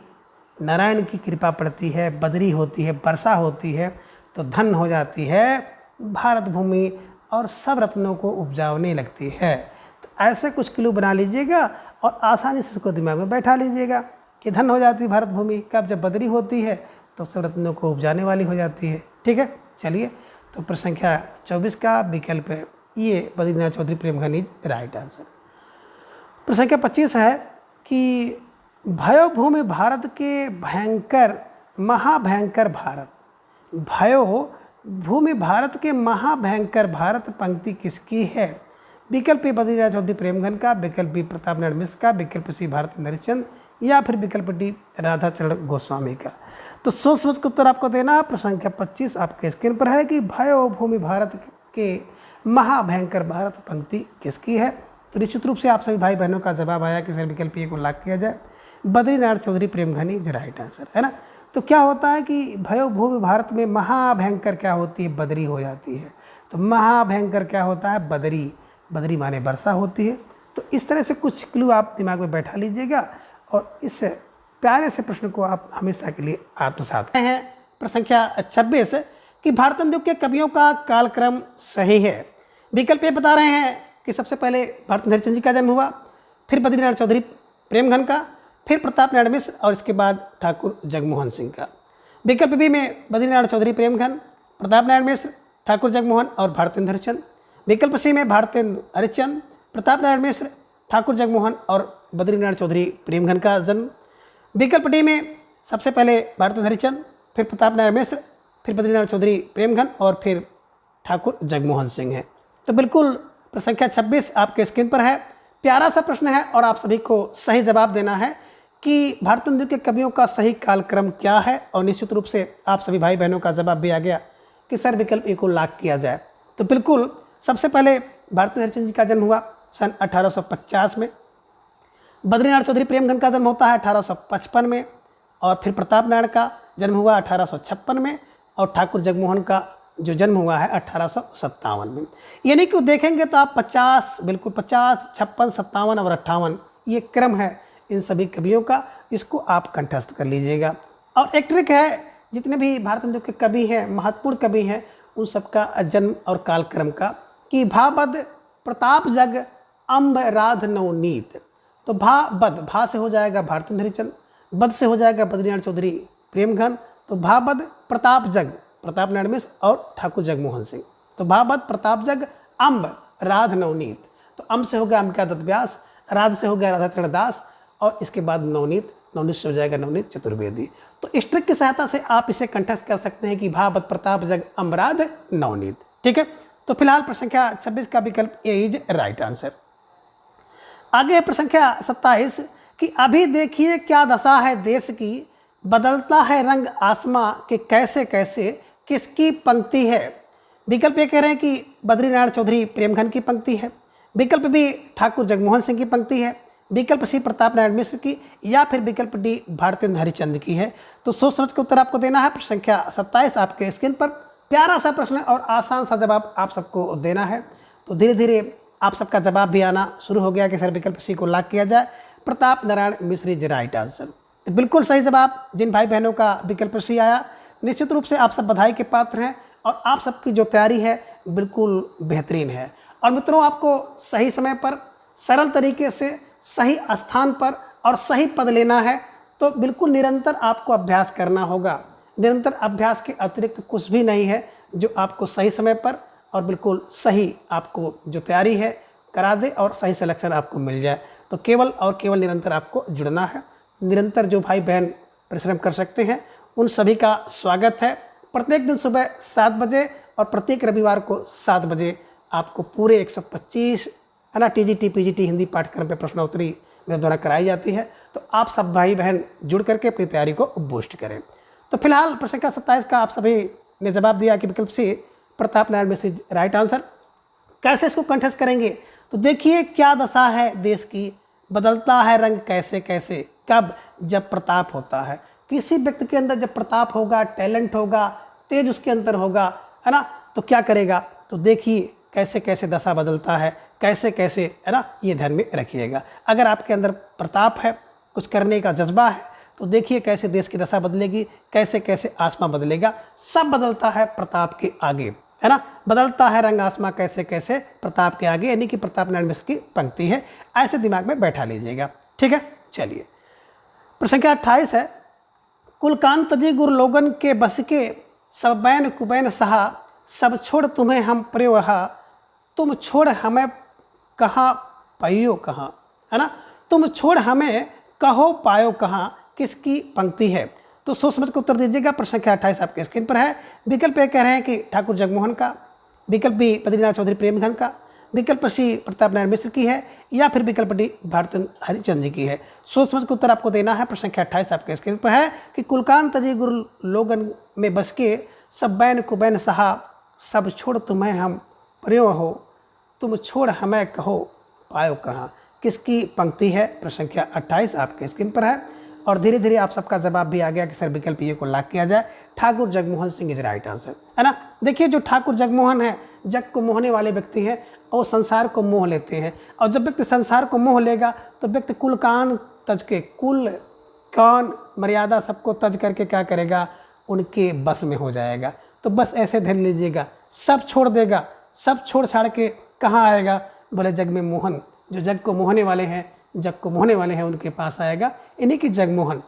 नारायण की कृपा पड़ती है, बदरी होती है, वर्षा होती है तो धन हो जाती है भारत भूमि और सब रत्नों को उपजाने लगती है। तो ऐसे कुछ क्लू बना लीजिएगा और आसानी से इसको दिमाग में बैठा लीजिएगा कि धन हो जाती है भारत भूमि कब, जब बदरी होती है तो सब रत्नों को उपजाने वाली हो जाती है। ठीक है, चलिए। तो प्रश्न संख्या 24 का विकल्प ये Badrinath Chaudhary Premghan is right answer. प्रश्न संख्या 25 है कि भयो भूमि भारत के भयंकर महाभयंकर भारत, भयो भूमि भारत के महाभयंकर भारत पंक्ति किसकी है। विकल्प ए बद्रीनाथ चौधरी प्रेमघन का, विकल्प बी प्रताप नारायण मिश्र का, विकल्प सी भारतेंदु हरिश्चंद्र या फिर विकल्प डी राधाचरण गोस्वामी का। तो सोच समझ के उत्तर आपको देना है। प्रश्न संख्या 25 आपके स्क्रीन पर है कि भयो भूमि भारत के महाभयंकर भारत पंक्ति किसकी है। तो निश्चित रूप से आप सभी भाई बहनों का जवाब आया कि सर विकल्प ए को लॉक किया जाए, Badrinath Chaudhary Premghan is right answer, है ना। तो क्या होता है कि भयो भूमि भारत में महाभयंकर क्या होती है, बदरी हो जाती है। तो महाभयंकर क्या होता है, बदरी, बदरी माने वर्षा होती है। तो इस तरह से कुछ क्लू आप दिमाग में बैठा लीजिएगा और इस प्यारे से प्रश्न को आप हमेशा के लिए आत्मसात हैं। प्रश्न संख्या 26 कि भारतेंदु के कवियों का कालक्रम सही है। विकल्प ये बता रहे हैं कि सबसे पहले भारतेंदु हरिश्चंद्र जी का जन्म हुआ, फिर बद्रीनारायण चौधरी प्रेमघन का, फिर प्रताप नारायण मिश्र और इसके बाद ठाकुर जगमोहन सिंह का। विकल्प बी में बद्रीनारायण चौधरी प्रेमघन, प्रताप नारायण मिश्र, ठाकुर जगमोहन और भारतेंदु हरिश्चंद्र। विकल्प सी में भारतेंदु हरिश्चंद्र, प्रताप नारायण मिश्र, ठाकुर जगमोहन और बद्रीनारायण चौधरी प्रेमघन का जन्म। विकल्प डी में सबसे पहले भारतेंदु हरिश्चंद्र, फिर प्रताप नारायण मिश्र, फिर बद्रीनारायण चौधरी प्रेमघन और फिर ठाकुर जगमोहन सिंह है। तो बिल्कुल प्रश्न संख्या 26 आपके स्क्रीन पर है। प्यारा सा प्रश्न है और आप सभी को सही जवाब देना है कि भारतेंदु के कवियों का सही कालक्रम क्या है। और निश्चित रूप से आप सभी भाई बहनों का जवाब भी आ गया कि सर विकल्प ए को लॉक किया जाए। तो बिल्कुल सबसे पहले भारतेंदु हरिश्चंद्र जी का जन्म हुआ सन 1850 में, बद्रीनारायण चौधरी प्रेमघन का जन्म होता है 1855 में, और फिर प्रताप नारायण का जन्म हुआ 1856 में, और ठाकुर जगमोहन का जो जन्म हुआ है 1857 में। यानी कि देखेंगे तो आप 50, बिल्कुल 50, 56, 57 और 58 ये क्रम है इन सभी कवियों का, इसको आप कंठस्थ कर लीजिएगा। और एक ट्रिक है, जितने भी भारतेंदु के कवि हैं, महत्वपूर्ण कवि हैं, उन सबका जन्म और कालक्रम का कि भा बद प्रताप जग अम्ब राध नवनीत। तो भा बद, भा से हो जाएगा भारतेंदु हरिश्चंद्र, बद से हो जाएगा बद्रीनारायण चौधरी प्रेमघन, तो भा बद प्रताप जग प्रताप नारायण मिश्र और ठाकुर जगमोहन सिंह। तो भा बद प्रताप जग अम्ब राध नवनीत। तो अम्ब से हो गया अंबिका दत्त व्यास, राध से हो गया राधाचरण दास, और इसके बाद नवनीत, नवनीत से हो जाएगा नवनीत चतुर्वेदी। तो इस ट्रिक की सहायता से आप इसे कंठस्थ कर सकते हैं कि भा बद प्रताप जग अम्ब राध नवनीत। ठीक है, तो फिलहाल प्रश्न संख्या 26 का विकल्प ए इज राइट आंसर। आगे है प्रश्न संख्या 27 कि अभी देखिए क्या दशा है देश की, बदलता है रंग आसमां के कैसे कैसे, किसकी पंक्ति है। विकल्प ये कह रहे हैं कि बद्रीनारायण चौधरी प्रेमघन की पंक्ति है, विकल्प बी ठाकुर जगमोहन सिंह की पंक्ति है, विकल्प सी प्रताप नारायण मिश्र की, या फिर विकल्प डी भारतेंदु हरिश्चंद्र की है। तो सोच समझ के उत्तर आपको देना है। प्रश्न संख्या 27 आपके स्क्रीन पर। प्यारा सा प्रश्न और आसान सा जवाब आप सबको देना है। तो धीरे धीरे आप सबका जवाब भी आना शुरू हो गया कि सर विकल्प सी को लॉक किया जाए, Pratap Narayan Mishra is right answer. तो बिल्कुल सही जवाब जिन भाई बहनों का विकल्प सी आया, निश्चित रूप से आप सब बधाई के पात्र हैं और आप सबकी जो तैयारी है बिल्कुल बेहतरीन है। और मित्रों, आपको सही समय पर, सरल तरीके से, सही स्थान पर और सही पद लेना है तो बिल्कुल निरंतर आपको अभ्यास करना होगा। निरंतर अभ्यास के अतिरिक्त कुछ भी नहीं है जो आपको सही समय पर और बिल्कुल सही आपको जो तैयारी है करा दे और सही सिलेक्शन आपको मिल जाए। तो केवल और केवल निरंतर आपको जुड़ना है। निरंतर जो भाई बहन परिश्रम कर सकते हैं उन सभी का स्वागत है। प्रत्येक दिन सुबह 7 बजे और प्रत्येक रविवार को 7 बजे आपको पूरे 125 है ना टीजीटी पीजीटी हिंदी पाठ्यक्रम पे प्रश्नोत्तरी मेरे द्वारा कराई जाती है। तो आप सब भाई बहन जुड़ करके अपनी तैयारी को बूस्ट करें। तो फिलहाल प्रश्न संख्या 27 का आप सभी ने जवाब दिया कि विकल्प सी प्रताप नारायण मिश्र राइट आंसर। कैसे इसको कंठस्थ करेंगे? तो देखिए क्या दशा है देश की, बदलता है रंग कैसे कैसे। कब? जब प्रताप होता है। किसी व्यक्ति के अंदर जब प्रताप होगा, टैलेंट होगा, तेज उसके अंदर होगा, है ना, तो क्या करेगा? तो देखिए कैसे कैसे दशा बदलता है, कैसे कैसे, है ना, ये ध्यान में रखिएगा। अगर आपके अंदर प्रताप है, कुछ करने का जज्बा है, तो देखिए कैसे देश की दशा बदलेगी, कैसे कैसे आसमां बदलेगा। सब बदलता है प्रताप के आगे, है ना, बदलता है रंग आसमां कैसे कैसे प्रताप के आगे, यानी कि प्रताप नारायण मिश्र की पंक्ति है। ऐसे दिमाग में बैठा लीजिएगा। ठीक है, चलिए प्रश्न संख्या 28 है। कुलकांत जी गुरु लोगन के बस के, सब बैन कुबैन सहा, सब छोड़ तुम्हें हम प्रयोहा, तुम छोड़ हमें कहाँ पायो कहाँ, है ना, तुम छोड़ हमें कहो पायो कहाँ, किसकी पंक्ति है? तो सोच समझ के उत्तर दीजिएगा। प्रश्न संख्या 28 आपके स्क्रीन पर है। विकल्प ए कह रहे हैं कि ठाकुर जगमोहन का, विकल्प बी बद्रीनारायण चौधरी प्रेमघन का, विकल्प सी प्रताप नारायण मिश्र की है, या फिर विकल्प डी भारतेंदु हरिश्चंद्र जी की है। सोच समझ के उत्तर आपको देना है। प्रश्न संख्या 28 आपके स्क्रीन पर है कि कुलकांत जी गुरु लोगन में बस के, सब बैन कुबैन सहा, सब छोड़ तुम्हें हम प्रयो हो, तुम छोड़ हमें कहो पायो कहाँ, किसकी पंक्ति है? प्रश्न संख्या 28 आपके स्क्रीन पर है। और धीरे धीरे आप सबका जवाब भी आ गया कि सर विकल्प ए को लॉक किया जाए। Thakur Jagmohan Singh is right answer, है ना। देखिए जो ठाकुर जगमोहन है, जग को मोहने वाले व्यक्ति हैं और संसार को मोह लेते हैं। और जब व्यक्ति संसार को मोह लेगा तो व्यक्ति कुल कान तज के, कुल कान मर्यादा सबको तज करके क्या करेगा, उनके बस में हो जाएगा। तो बस ऐसे धर लीजिएगा, सब छोड़ देगा, सब छोड़ छाड़ के कहाँ आएगा, बोले जग में मोहन, जो जग को मोहने वाले हैं, जग को मोहने वाले हैं उनके पास आएगा, इन्हीं की जगमोहन।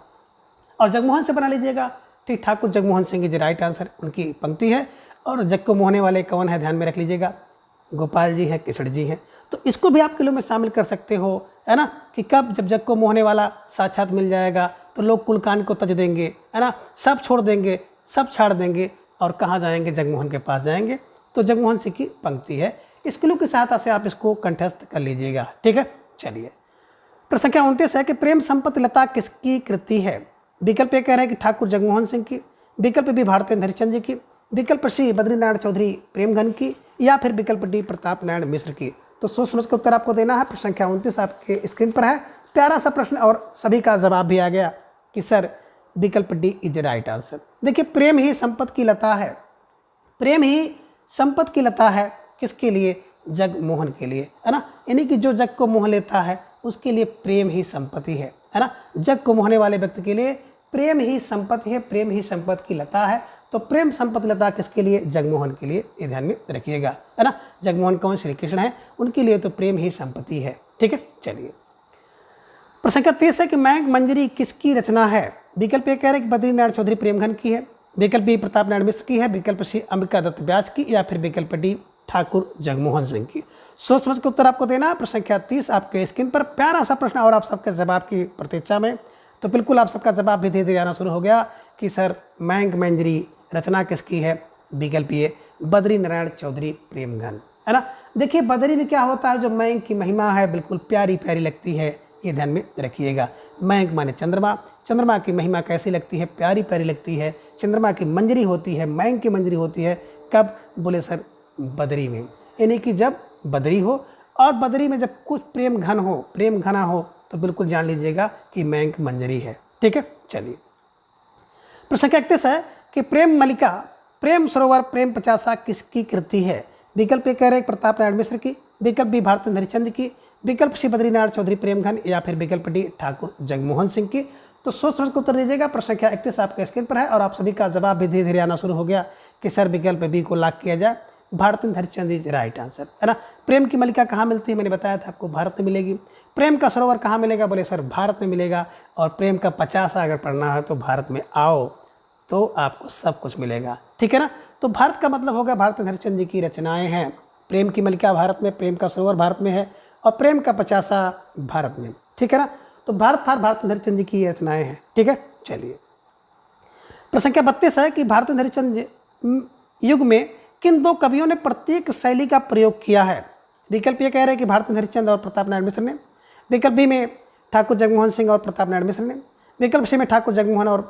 और जगमोहन से बना लीजिएगा, ठीक, ठाकुर जगमोहन सिंह जी राइट आंसर, उनकी पंक्ति है। और जग को मोहने वाले कौन है, ध्यान में रख लीजिएगा, गोपाल जी हैं, किशोर जी हैं। तो इसको भी आप किलो में शामिल कर सकते हो, है ना, कि कब जब जग को मोहने वाला साक्षात मिल जाएगा तो लोग कुल कान को तज देंगे, है ना, सब छोड़ देंगे, सब छाड़ देंगे और कहाँ जाएंगे, जगमोहन के पास जाएंगे। तो जगमोहन सिंह की पंक्ति है। इस किलो की सहायता से आप इसको कंठस्थ कर लीजिएगा, ठीक है। चलिए प्रश्न संख्या 29 है कि प्रेम संपत्ति लता किसकी कृति है। विकल्प ए कह रहे हैं कि ठाकुर जगमोहन सिंह की, विकल्प बी भारतेंद्र हरिचंद जी की, विकल्प सी बद्रीनारायण चौधरी प्रेमघन की, या फिर विकल्प डी प्रताप नारायण मिश्र की। तो सोच समझ के उत्तर आपको देना है। प्रश्न संख्या 29 आपके स्क्रीन पर है। प्यारा सा प्रश्न और सभी का जवाब भी आ गया कि सर विकल्प डी इज राइट आंसर। देखिए प्रेम ही संपत्ति की लता है, प्रेम ही संपत्ति की लता है, किसके लिए, जगमोहन के लिए, है ना। यानी कि जो जग को मोह लेता है उसके लिए प्रेम ही संपत्ति है ना। जग को मोहने वाले व्यक्ति के लिए प्रेम ही संपत्ति है, प्रेम ही संपत्ति की लता है। तो प्रेम संपत्ति लता किसके लिए, जगमोहन के लिए, ये ध्यान में रखिएगा, है ना। जगमोहन कौन, श्री कृष्ण है, उनके लिए तो प्रेम ही संपत्ति है, ठीक है। चलिए प्रश्न संख्या 30 है कि मैघ मंजरी किसकी रचना है। विकल्प ए कह रहे हैं कि बद्रीनारायण चौधरी प्रेमघन की है, विकल्प बी प्रताप नारायण मिश्र की है, विकल्प सी अंबिका दत्त व्यास की, या फिर विकल्प डी ठाकुर जगमोहन सिंह की। सोच समझ के उत्तर आपको देना। प्रश्न संख्या 30 आपके स्क्रीन पर। प्यारा सा प्रश्न और आप सबके जवाब की प्रतीक्षा में। तो बिल्कुल आप सबका जवाब भी धीरे धीरे आना शुरू हो गया कि सर मैघ मंजरी रचना किसकी है। विकल्प ये बद्रीनारायण चौधरी प्रेमघन, है ना। देखिए बद्री में क्या होता है, जो मैघ की महिमा है बिल्कुल प्यारी प्यारी लगती है, ये ध्यान में रखिएगा। मैघ माने चंद्रमा, चंद्रमा की महिमा कैसी लगती है, प्यारी प्यारी लगती है। चंद्रमा की मंजरी होती है, मैघ की मंजरी होती है कब, बोले सर बद्री में, यानी कि जब बद्री हो। और बद्री में जब कुछ प्रेम घन हो, प्रेम घना हो, तो बिल्कुल जान लीजिएगा कि मैघ मंजरी है, ठीक है। चलिए प्रश्न संख्या 31 है कि प्रेम मलिका, प्रेम सरोवर, प्रेम पचासा किसकी कृति है। विकल्प ए कह रहे हैं प्रताप नारायण मिश्र की, विकल्प बी भारतेंद्र हरिचंद की, विकल्प सी बद्रीनारायण चौधरी प्रेमघन, या फिर विकल्प डी ठाकुर जगमोहन सिंह की। तो सोच समझ कर उत्तर दीजिएगा। प्रश्न संख्या 31 आपके स्क्रीन पर है और आप सभी का जवाब भी धीरे धीरे आना शुरू हो गया कि सर विकल्प बी को लॉक किया जाए, Bharatendra Harichand is right answer, है ना। प्रेम की मलिका कहाँ मिलती है, मैंने बताया था आपको, भारत में मिलेगी। प्रेम का सरोवर कहाँ मिलेगा, बोले सर भारत में मिलेगा। और प्रेम का 50 अगर पढ़ना है तो भारत में आओ तो आपको सब कुछ मिलेगा, ठीक है ना। तो भारत का मतलब होगा भारतेंद्र हरिचंद जी की रचनाएं हैं। प्रेम की मलिका भारत में, प्रेम का सरोवर भारत में है और प्रेम का 50 भारत में, ठीक है ना। तो भारत भारतेंद्र हरिचंद जी की रचनाएं हैं, ठीक है। चलिए प्रश्न संख्या 32 है कि भारतेंद्र हरिचंद युग में किन दो कवियों ने प्रत्येक शैली का प्रयोग किया है। विकल्प ये कह रहे हैं कि भारतेंद्र हरिचंद और प्रताप नारायण मिश्र ने, विकल्प बी में ठाकुर जगमोहन सिंह और प्रताप नारायण मिश्र ने, विकल्प सी में ठाकुर जगमोहन और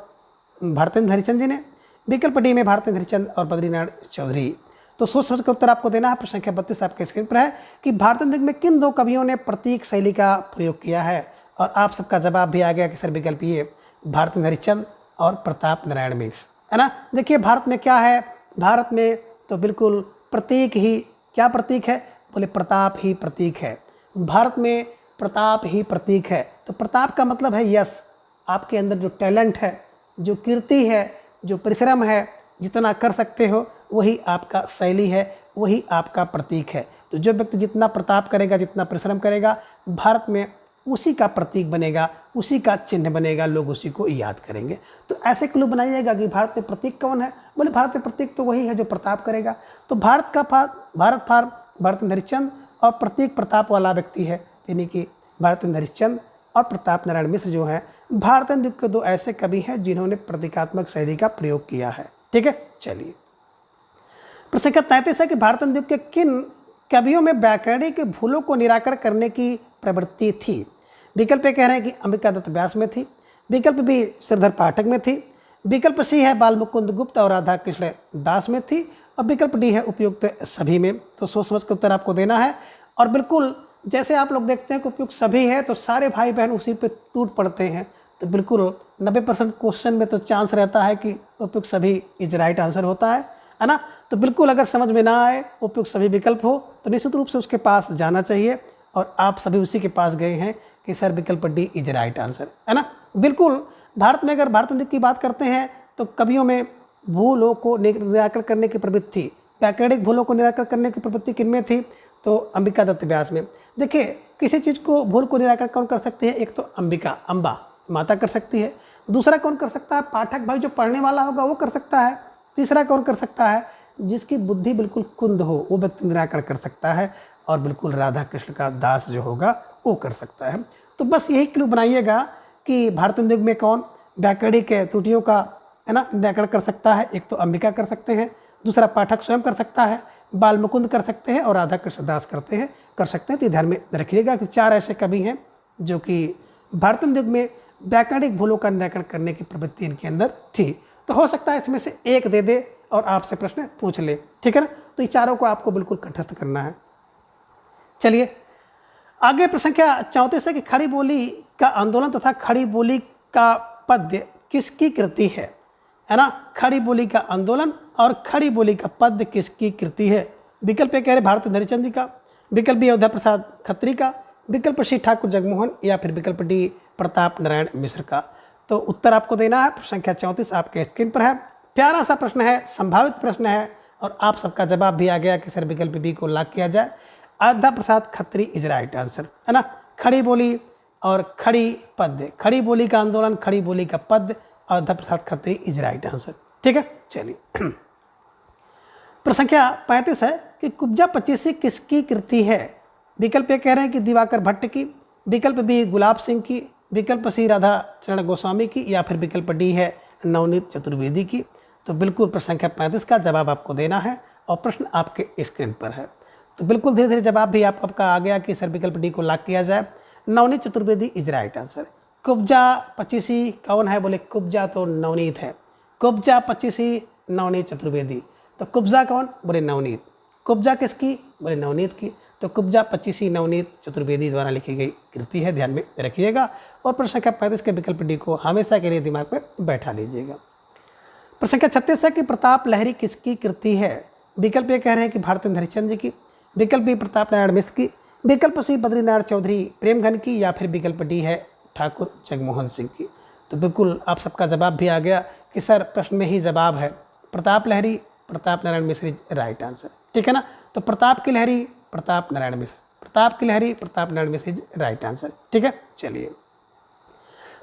भारतेंद्र हरिचंद जी ने, विकल्प डी में भारतेंद्र हरिचंद और बद्रीनारायण चौधरी। तो सोच समझ कर उत्तर आपको देना है। प्रश्न संख्या 32 आपके स्क्रीन पर है कि भारतेंद्र में किन दो कवियों ने प्रतीक शैली का प्रयोग किया है। और आप सबका जवाब भी आ गया कि सर विकल्प ये भारतेंद्र हरिचंद और प्रताप नारायण मिश्र, है ना। देखिए भारत में क्या है, भारत में तो बिल्कुल प्रतीक ही, क्या प्रतीक है, बोले प्रताप ही प्रतीक है। भारत में प्रताप ही प्रतीक है। तो प्रताप का मतलब है यश, आपके अंदर जो टैलेंट है, जो कीर्ति है, जो परिश्रम है, जितना कर सकते हो वही आपका शैली है, वही आपका प्रतीक है। तो जो व्यक्ति जितना प्रताप करेगा, जितना परिश्रम करेगा, भारत में उसी का प्रतीक बनेगा, उसी का चिन्ह बनेगा, लोग उसी को याद करेंगे। तो ऐसे क्लू बनाइएगा कि भारत में प्रतीक कौन है, बोले भारत में प्रतीक तो वही है जो प्रताप करेगा। तो भारत का भारतेंद्र हरिचंद और प्रतीक प्रताप वाला व्यक्ति है, यानी कि भारतेंद्र हरिचंद और प्रताप नारायण मिश्र जो है भारतेंद्र युग के दो ऐसे कवि हैं जिन्होंने प्रतीकात्मक शैली का प्रयोग किया है, ठीक है। चलिए प्रश्न संख्या 33 है कि भारतेंद्र युग के किन कवियों में व्याकरणिक भूलों को निराकरण करने की प्रवृत्ति थी। विकल्प ए कह रहे हैं कि अंबिका दत्त व्यास में थी, विकल्प बी श्रीधर पाठक में थी, विकल्प सी है बाल मुकुंद गुप्त और राधा कृष्ण दास में थी, और विकल्प डी है उपयुक्त सभी में। तो सोच समझ के उत्तर आपको देना है। और बिल्कुल जैसे आप लोग देखते हैं कि उपयुक्त सभी है तो सारे भाई बहन उसी पे टूट पड़ते हैं तो बिल्कुल 90% क्वेश्चन में तो चांस रहता है कि उपयुक्त सभी इज राइट आंसर होता है ना। तो बिल्कुल अगर समझ में ना आए उपयुक्त सभी विकल्प हो तो निश्चित रूप से उसके पास जाना चाहिए, और आप सभी उसी के पास गए हैं कि सर विकल्प डी इज राइट आंसर, है ना। बिल्कुल भारत में अगर भारत की बात करते हैं तो कवियों में भूलों को निराकरण करने की प्रवृत्ति थी। व्याकरणिक भूलों को निराकरण करने की प्रवृत्ति किनमें थी? तो अंबिका दत्त व्यास में। देखिए किसी चीज़ को भूल को निराकरण कौन कर सकती है? एक तो अंबिका अम्बा माता कर सकती है, दूसरा कौन कर सकता है? पाठक भाई जो पढ़ने वाला होगा वो कर सकता है, तीसरा कौन कर सकता है? जिसकी बुद्धि बिल्कुल कुंद हो वो व्यक्ति निराकरण कर सकता है, और बिल्कुल राधा कृष्ण का दास जो होगा वो कर सकता है। तो बस यही क्लू बनाइएगा कि भारतीय युग में कौन व्याकरणिक त्रुटियों का, है ना, निराकरण कर सकता है। एक तो अंबिका कर सकते हैं, दूसरा पाठक स्वयं कर सकता है, बाल मुकुंद कर सकते हैं, और राधा कृष्ण दास कर सकते हैं। तो ध्यान में रखिएगा कि 4 ऐसे कवि हैं जो कि भारतीय युग में व्याकरणिक भूलों का निराकरण करने की प्रवृत्ति इनके अंदर थी। तो हो सकता है इसमें से एक दे दे और आपसे प्रश्न पूछ ले, ठीक है ना। तो ये चारों को आपको बिल्कुल कंठस्थ करना है। चलिए आगे प्रश्न संख्या 34 है कि खड़ी बोली का आंदोलन तथा खड़ी बोली का पद्य किसकी कृति है ना। खड़ी बोली का आंदोलन और खड़ी बोली का पद्य किसकी कृति है? विकल्प ए कह रहे भारत हरिश्चंद्र का, विकल्प बी अयोध्या प्रसाद खत्री का, विकल्प सी ठाकुर जगमोहन, या फिर विकल्प डी प्रताप नारायण मिश्र का। तो उत्तर आपको देना है। प्रश्न संख्या 34 आपके स्क्रीन पर है। प्यारा सा प्रश्न है, संभावित प्रश्न है, और आप सबका जवाब भी आ गया कि सर विकल्प बी को लॉक किया जाए। Ayodhya Prasad Khatri is right answer, है ना। खड़ी बोली और खड़ी पद्य, खड़ी बोली का आंदोलन, खड़ी बोली का पद्य, Ayodhya Prasad Khatri is right answer, ठीक है। चलिए प्रश्न संख्या 35 है कि कुब्जा पचीसी किसकी कृति है? विकल्प ए कह रहे हैं कि दिवाकर भट्ट की, विकल्प बी गुलाब सिंह की, विकल्प सी राधा चरण गोस्वामी की, या फिर विकल्प डी है नवनीत चतुर्वेदी की। तो बिल्कुल प्रश्न संख्या 35 का जवाब आपको देना है, और प्रश्न आपके स्क्रीन पर है। तो बिल्कुल धीरे धीरे जवाब भी आपका आ गया कि सर विकल्प डी को लॉक किया जाए। Navneet Chaturvedi is right answer. Kubja Pachisi कौन है? बोले कुब्जा तो नवनीत है। कुब्जा पचीसी नवनीत चतुर्वेदी। तो कुब्जा कौन? बोले नवनीत। कुब्जा किसकी? बोले नवनीत की। तो कुब्जा पचीसी नवनीत चतुर्वेदी द्वारा लिखी गई कृति है, ध्यान में रखिएगा। और प्रश्न संख्या 35 के विकल्प डी को हमेशा के लिए दिमाग में बैठा लीजिएगा। प्रश्न संख्या 36 है कि प्रताप लहरी किसकी कृति है? विकल्प ए कह रहे हैं कि भारतेंद्र हरिश्चंद्र की, विकल्प बी प्रताप नारायण मिश्र की, विकल्प सी बद्रीनारायण चौधरी प्रेमघन की, या फिर विकल्प डी है ठाकुर जगमोहन सिंह की। तो बिल्कुल आप सबका जवाब भी आ गया कि सर प्रश्न में ही जवाब है प्रताप लहरी, Pratap Narayan Mishra is right answer, ठीक है ना। तो प्रताप की लहरी, प्रताप नारायण मिश्र, प्रताप की लहरी, Pratap Narayan Mishra is right answer, ठीक है। चलिए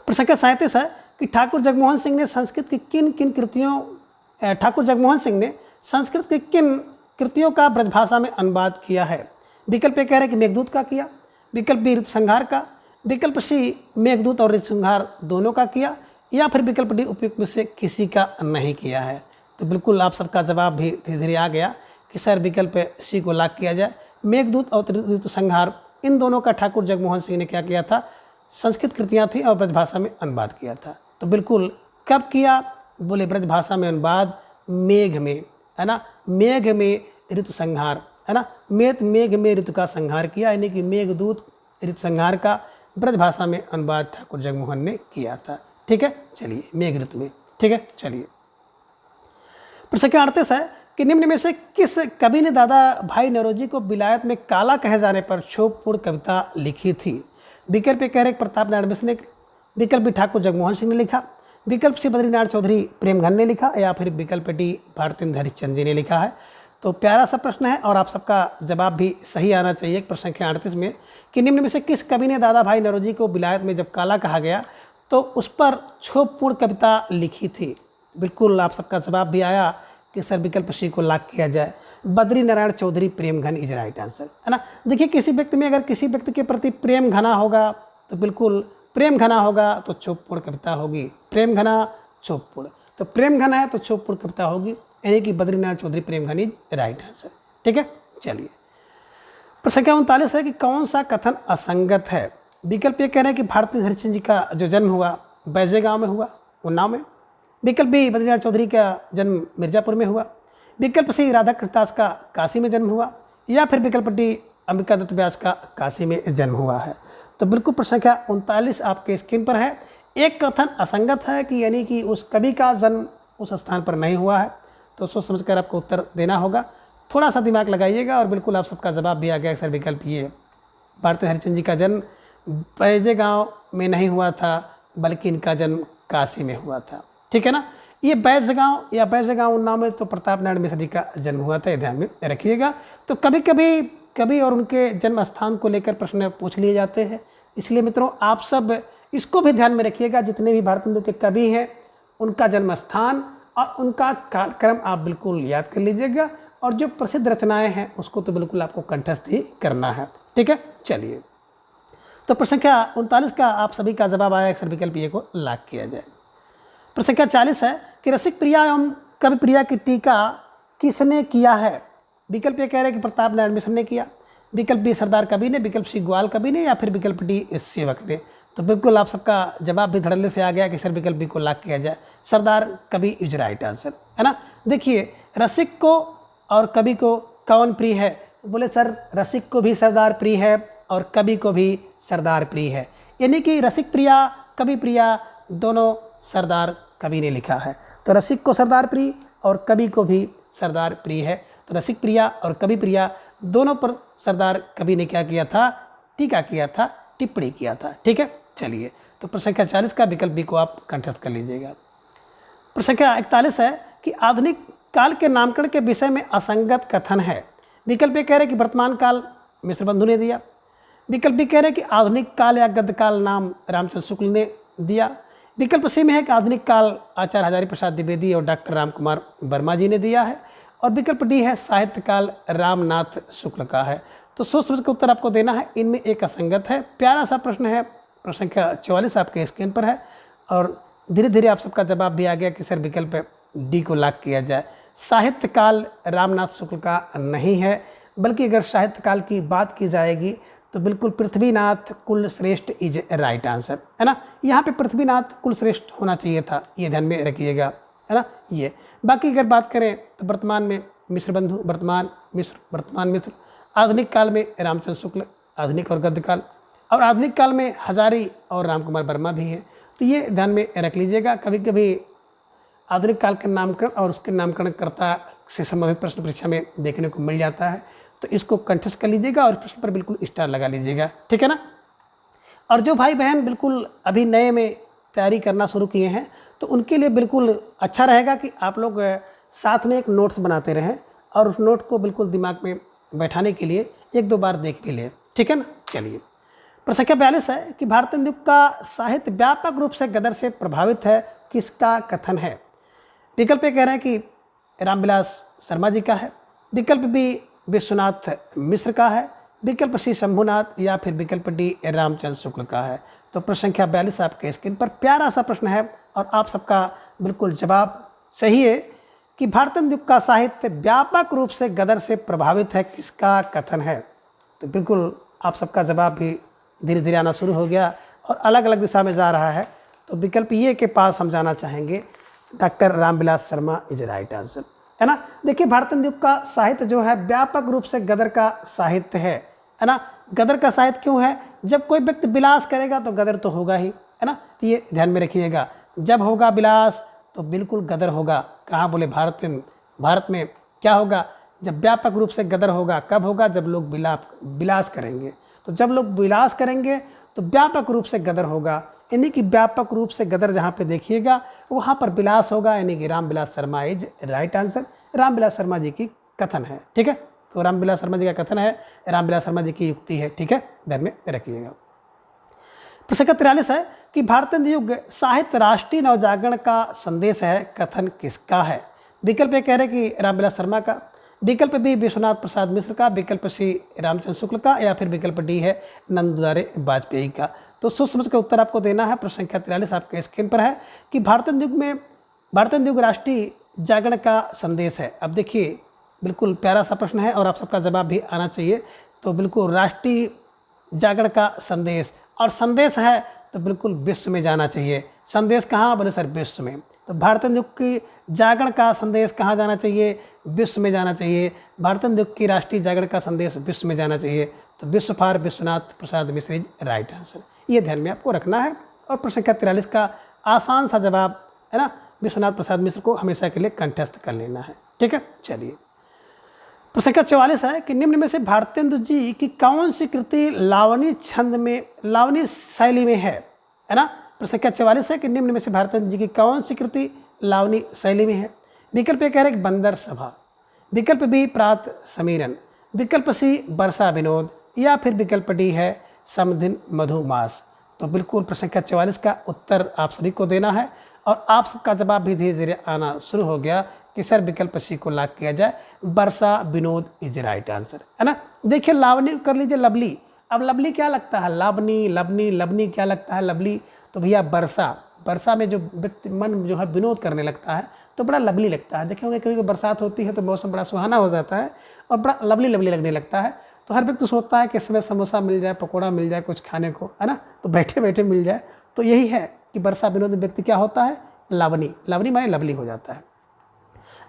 प्रश्न संख्या 37 है कि ठाकुर जगमोहन सिंह ने संस्कृत की किन किन कृतियों ठाकुर जगमोहन सिंह ने संस्कृत की किन कृतियों का ब्रजभाषा में अनुवाद किया है? विकल्प ए कह रहे हैं कि मेघदूत का किया, विकल्प बी ऋतुसंहार का, विकल्प सी मेघदूत और ऋतुसंहार दोनों का किया, या फिर विकल्प डी उपयुक्त में से किसी का नहीं किया है। तो बिल्कुल आप सबका जवाब भी धीरे धीरे आ गया कि सर विकल्प सी को लॉक किया जाए। मेघदूत और ऋतुसंहार इन दोनों का ठाकुर जगमोहन सिंह ने क्या किया था? संस्कृत कृतियाँ थी और ब्रजभाषा में अनुवाद किया था। तो बिल्कुल कब किया? बोले ब्रजभाषा में अनुवाद मेघ में, है ना। मेघ में ऋतुसंहार, है ना। मेघ में ऋतु का संहार किया, यानी कि मेघदूत ऋतुसंहार का ब्रजभाषा में अनुवाद ठाकुर जगमोहन ने किया था, ठीक है। चलिए मेघ ऋतु में, ठीक है। चलिए प्रश्न संख्या 38 है कि निम्न में से किस कवि ने दादा भाई नौरोजी को विलायत में काला कहे जाने पर क्षोभपूर्ण कविता लिखी थी? विकल्प ए कह रहे प्रताप नारायण मिश्र ने, विकल्प बी ठाकुर जगमोहन सिंह ने लिखा, विकल्प सी बद्रीनारायण चौधरी प्रेमघन ने लिखा, या फिर विकल्प डी भारतेंद्र हरिश्चंद्र जी ने लिखा है। तो प्यारा सा प्रश्न है और आप सबका जवाब भी सही आना चाहिए। प्रश्न संख्या 38 में कि निम्न में से किस कवि ने दादा भाई नौरोजी को विलायत में जब काला कहा गया तो उस पर क्षोभपूर्ण कविता लिखी थी? बिल्कुल आप सबका जवाब भी आया कि सर विकल्प सी को लॉक किया जाए। Badrinarayan Chaudhary Premghan is right answer, है ना। देखिए किसी व्यक्ति में अगर किसी व्यक्ति के प्रति प्रेम घना होगा तो बिल्कुल प्रेम घना होगा तो क्षोभपूर्ण कविता होगी। प्रेम घना क्षोभपूर्ण, तो प्रेम घना है तो क्षोभपूर्ण कविता होगी, यानी कि Badrinarayan Chaudhary Premghan is right answer, ठीक है। चलिए प्रश्न संख्या 39 है कि कौन सा कथन असंगत है? विकल्प ये कह रहे हैं कि भारतेंद्र हरिश्चंद्र जी का जो जन्म हुआ बैजे गांव में हुआ, उन्नाव में। विकल्प बी बद्रीनारायण चौधरी का जन्म मिर्जापुर में हुआ, विकल्प सी राधा कृष्णदास का काशी में जन्म हुआ, या फिर विकल्प डी अंबिका दत्त व्यास का काशी में जन्म हुआ है। तो बिल्कुल प्रश्न संख्या 39 आपके स्क्रीन पर है। एक कथन असंगत है कि यानी कि उस कवि का जन्म उस स्थान पर नहीं हुआ है, तो सोच समझकर आपको उत्तर देना होगा। थोड़ा सा दिमाग लगाइएगा और बिल्कुल आप सबका जवाब भी आ गया सर विकल्प ये। भारती हरिश्चंद्र जी का जन्म पैजे गांव में नहीं हुआ था, बल्कि इनका जन्म काशी में हुआ था। ठीक है ना। ये बैज गांव या बैज गांव उन्नाव में तो प्रताप नारायण मिश्र जी का जन्म हुआ था, ये ध्यान में रखिएगा। तो कभी कभी कवि और उनके जन्म स्थान को लेकर प्रश्न पूछ लिए जाते हैं, इसलिए मित्रों आप सब इसको भी ध्यान में रखिएगा। जितने भी भारतेंदु के कवि हैं उनका जन्म स्थान और उनका कालक्रम आप बिल्कुल याद कर लीजिएगा, और जो प्रसिद्ध रचनाएं हैं उसको तो बिल्कुल आपको कंठस्थ ही करना है। ठीक है, चलिए तो प्रश्न संख्या 39 का आप सभी का जवाब आया, अक्सर विकल्प ए को लाख किया जाए। प्रश्न संख्या 40 है कि रसिक प्रिया एवं कवि प्रिया की टीका किसने किया है। विकल्प ए कह रहे हैं कि प्रताप नारायण मिश्र ने किया, विकल्प बी सरदार कवि ने, विकल्प सी ग्वाल कवि ने, या फिर विकल्प डी सेवक ने। तो बिल्कुल आप सबका जवाब भी धड़ल्ले से आ गया कि सर विकल्प बी को लाख किया जाए, सरदार कवि इज राइट आंसर, है ना। देखिए रसिक को और कवि को कौन प्रिय है, बोले सर रसिक को भी सरदार प्रिय है और कवि को भी सरदार प्रिय है, यानी कि रसिक प्रिया कवि प्रिया दोनों सरदार कवि ने लिखा है। तो रसिक को सरदार प्रिय और कवि को भी सरदार प्रिय है। तो रसिक प्रिया और कवि प्रिया दोनों पर सरदार कवि ने क्या किया था, टीका किया था, टिप्पणी किया था। ठीक है, चलिए तो प्रश्न संख्या 40 का विकल्प बी को आप कंठस्थ कर लीजिएगा। प्रश्न संख्या 41 है कि आधुनिक काल के नामकरण के विषय में असंगत कथन है। विकल्प ए कह रहे कि वर्तमान काल मिश्र बंधु ने दिया, विकल्प बी कह रहे कि आधुनिक काल या गद्य काल नाम रामचंद्र शुक्ल ने दिया, विकल्प सी में है कि आधुनिक काल आचार्य हजारी प्रसाद द्विवेदी और डॉक्टर राम कुमार वर्मा जी ने दिया है, और विकल्प डी है साहित्य काल रामनाथ शुक्ल का है। तो सोच समझ के उत्तर आपको देना है, इनमें एक असंगत है। प्यारा सा प्रश्न है, प्रश्न संख्या 44 आपके स्क्रीन पर है, और धीरे धीरे आप सबका जवाब भी आ गया कि सर विकल्प डी को लाख किया जाए। साहित्य काल रामनाथ शुक्ल का नहीं है, बल्कि अगर साहित्य काल की बात की जाएगी तो बिल्कुल Prithvinath Kulshreshtha is right answer, है ना। यहाँ पे पृथ्वीनाथ कुलश्रेष्ठ होना चाहिए था, ये ध्यान में रखिएगा, है ना। ये बाकी अगर बात करें तो वर्तमान में मिश्र बंधु, वर्तमान मिश्र, आधुनिक काल में रामचंद्र शुक्ल, आधुनिक और गद्य काल, और आधुनिक काल में हजारी और राम कुमार वर्मा भी हैं। तो ये ध्यान में रख लीजिएगा। कभी कभी आधुनिक काल का नामकरण और उसके नामकरणकर्ता से संबंधित प्रश्न परीक्षा में देखने को मिल जाता है, तो इसको कंठस्थ कर लीजिएगा और प्रश्न पर बिल्कुल स्टार लगा लीजिएगा। ठीक है ना। और जो भाई बहन बिल्कुल अभी नए में तैयारी करना शुरू किए हैं तो उनके लिए बिल्कुल अच्छा रहेगा कि आप लोग साथ में एक नोट्स बनाते रहें, और उस नोट को बिल्कुल दिमाग में बैठाने के लिए एक दो बार देख भी लें। ठीक है ना। चलिए प्रश्न संख्या 42 है कि भारतेंदु का साहित्य व्यापक रूप से गदर से प्रभावित है, किसका कथन है। विकल्प ए कह रहे हैं कि रामविलास शर्मा जी का है, विकल्प बी विश्वनाथ मिश्र का है, विकल्प सी शंभुनाथ, या फिर विकल्प डी रामचंद्र शुक्ल का है। तो प्रश्न संख्या 42 आपके स्क्रीन पर प्यारा सा प्रश्न है, और आप सबका बिल्कुल जवाब सही है कि भारतेंदु का साहित्य व्यापक रूप से गदर से प्रभावित है, किसका कथन है। तो बिल्कुल आप सबका जवाब भी धीरे धीरे आना शुरू हो गया और अलग अलग दिशा में जा रहा है। तो विकल्प ये के पास हम जाना चाहेंगे, doctor Ramvilas Sharma is right answer, है ना। देखिए भारतेंदु का साहित्य जो है व्यापक रूप से गदर का साहित्य है ना। गदर का साहित्य क्यों है, जब कोई व्यक्ति विलास करेगा तो गदर तो होगा ही, है ना। तो ये ध्यान में रखिएगा, जब होगा विलास तो बिल्कुल गदर होगा। कहाँ बोले भारत में क्या होगा, जब व्यापक रूप से गदर होगा। कब होगा, जब लोग विलास करेंगे। तो जब लोग विलास करेंगे तो व्यापक रूप से गदर होगा, यानी कि व्यापक रूप से गदर जहाँ पे देखिएगा वहाँ पर विलास होगा, यानी कि Ramvilas Sharma is right answer. Ramvilas Sharma ji की कथन है। ठीक है, तो रामविलास शर्मा जी का कथन है, रामविलास शर्मा जी की युक्ति है। ठीक है, ध्यान में रखिएगा। प्रश्न 43 है कि भारतेंदु युग साहित्य राष्ट्रीय नवजागरण का संदेश है, कथन किसका है। विकल्प ए कह रहे कि रामविलास शर्मा का, विकल्प बी विश्वनाथ प्रसाद मिश्र का, विकल्प सी रामचंद्र शुक्ल का, या फिर विकल्प डी है नंद दुलारे वाजपेयी का। तो सोच समझ कर उत्तर आपको देना है। प्रश्न संख्या 43 आपके स्क्रीन पर है कि भारतेंदु युग राष्ट्रीय जागरण का संदेश है। अब देखिए बिल्कुल प्यारा सा प्रश्न है और आप सबका जवाब भी आना चाहिए। तो बिल्कुल राष्ट्रीय जागरण का संदेश, और संदेश है तो बिल्कुल विश्व में जाना चाहिए। संदेश कहाँ, बोले सर विश्व में। तो भारतेंदु युग की जागरण का संदेश कहाँ जाना चाहिए, विश्व में जाना चाहिए। भारतेंदु युग की राष्ट्रीय जागरण का संदेश विश्व में जाना चाहिए। तो विश्व for Vishwanath Prasad Mishra is right answer, ये ध्यान में आपको रखना है और प्रश्न संख्या 43 का आसान सा जवाब है ना विश्वनाथ प्रसाद मिश्र को हमेशा के लिए कंठस्थ कर लेना है। ठीक है, चलिए प्रश्न संख्या 44 है कि निम्न में से भारतेंदु जी की कौन सी कृति लावणी छंद में, लावणी शैली में है ना। प्रश्न संख्या 44 है कि निम्न में से भारतेंदु जी की कौन सी कृति लावणी शैली में है। विकल्प ए कह रहे बंदर सभा, विकल्प बी प्रात समीरन, विकल्प सी वर्षा विनोद या फिर विकल्प डी है समदिन मधुमास। तो बिल्कुल प्रश्न संख्या 44 का उत्तर आप सभी को देना है और आप सबका जवाब भी धीरे धीरे आना शुरू हो गया कि सर विकल्प सी को लॉक किया जाए, वर्षा विनोद इज राइट आंसर है ना। देखिए लावणी कर लीजिए लवली, अब लवली क्या लगता है, लावनी लवनी लवनी क्या लगता है लवली, तो भैया वर्षा, वर्षा में जो व्यक्ति मन जो है विनोद करने लगता है तो बड़ा लवली लगता है। देखे होंगे कभी बरसात होती है तो मौसम बड़ा सुहाना हो जाता है और बड़ा लवली लवली लगने लगता है। तो हर व्यक्ति सोचता है कि इसमें समोसा मिल जाए, पकौड़ा मिल जाए, कुछ खाने को है ना, तो बैठे बैठे मिल जाए। तो यही है कि वर्षा विनोद व्यक्ति क्या होता है, लावनी, लावनी माने लवली हो जाता है।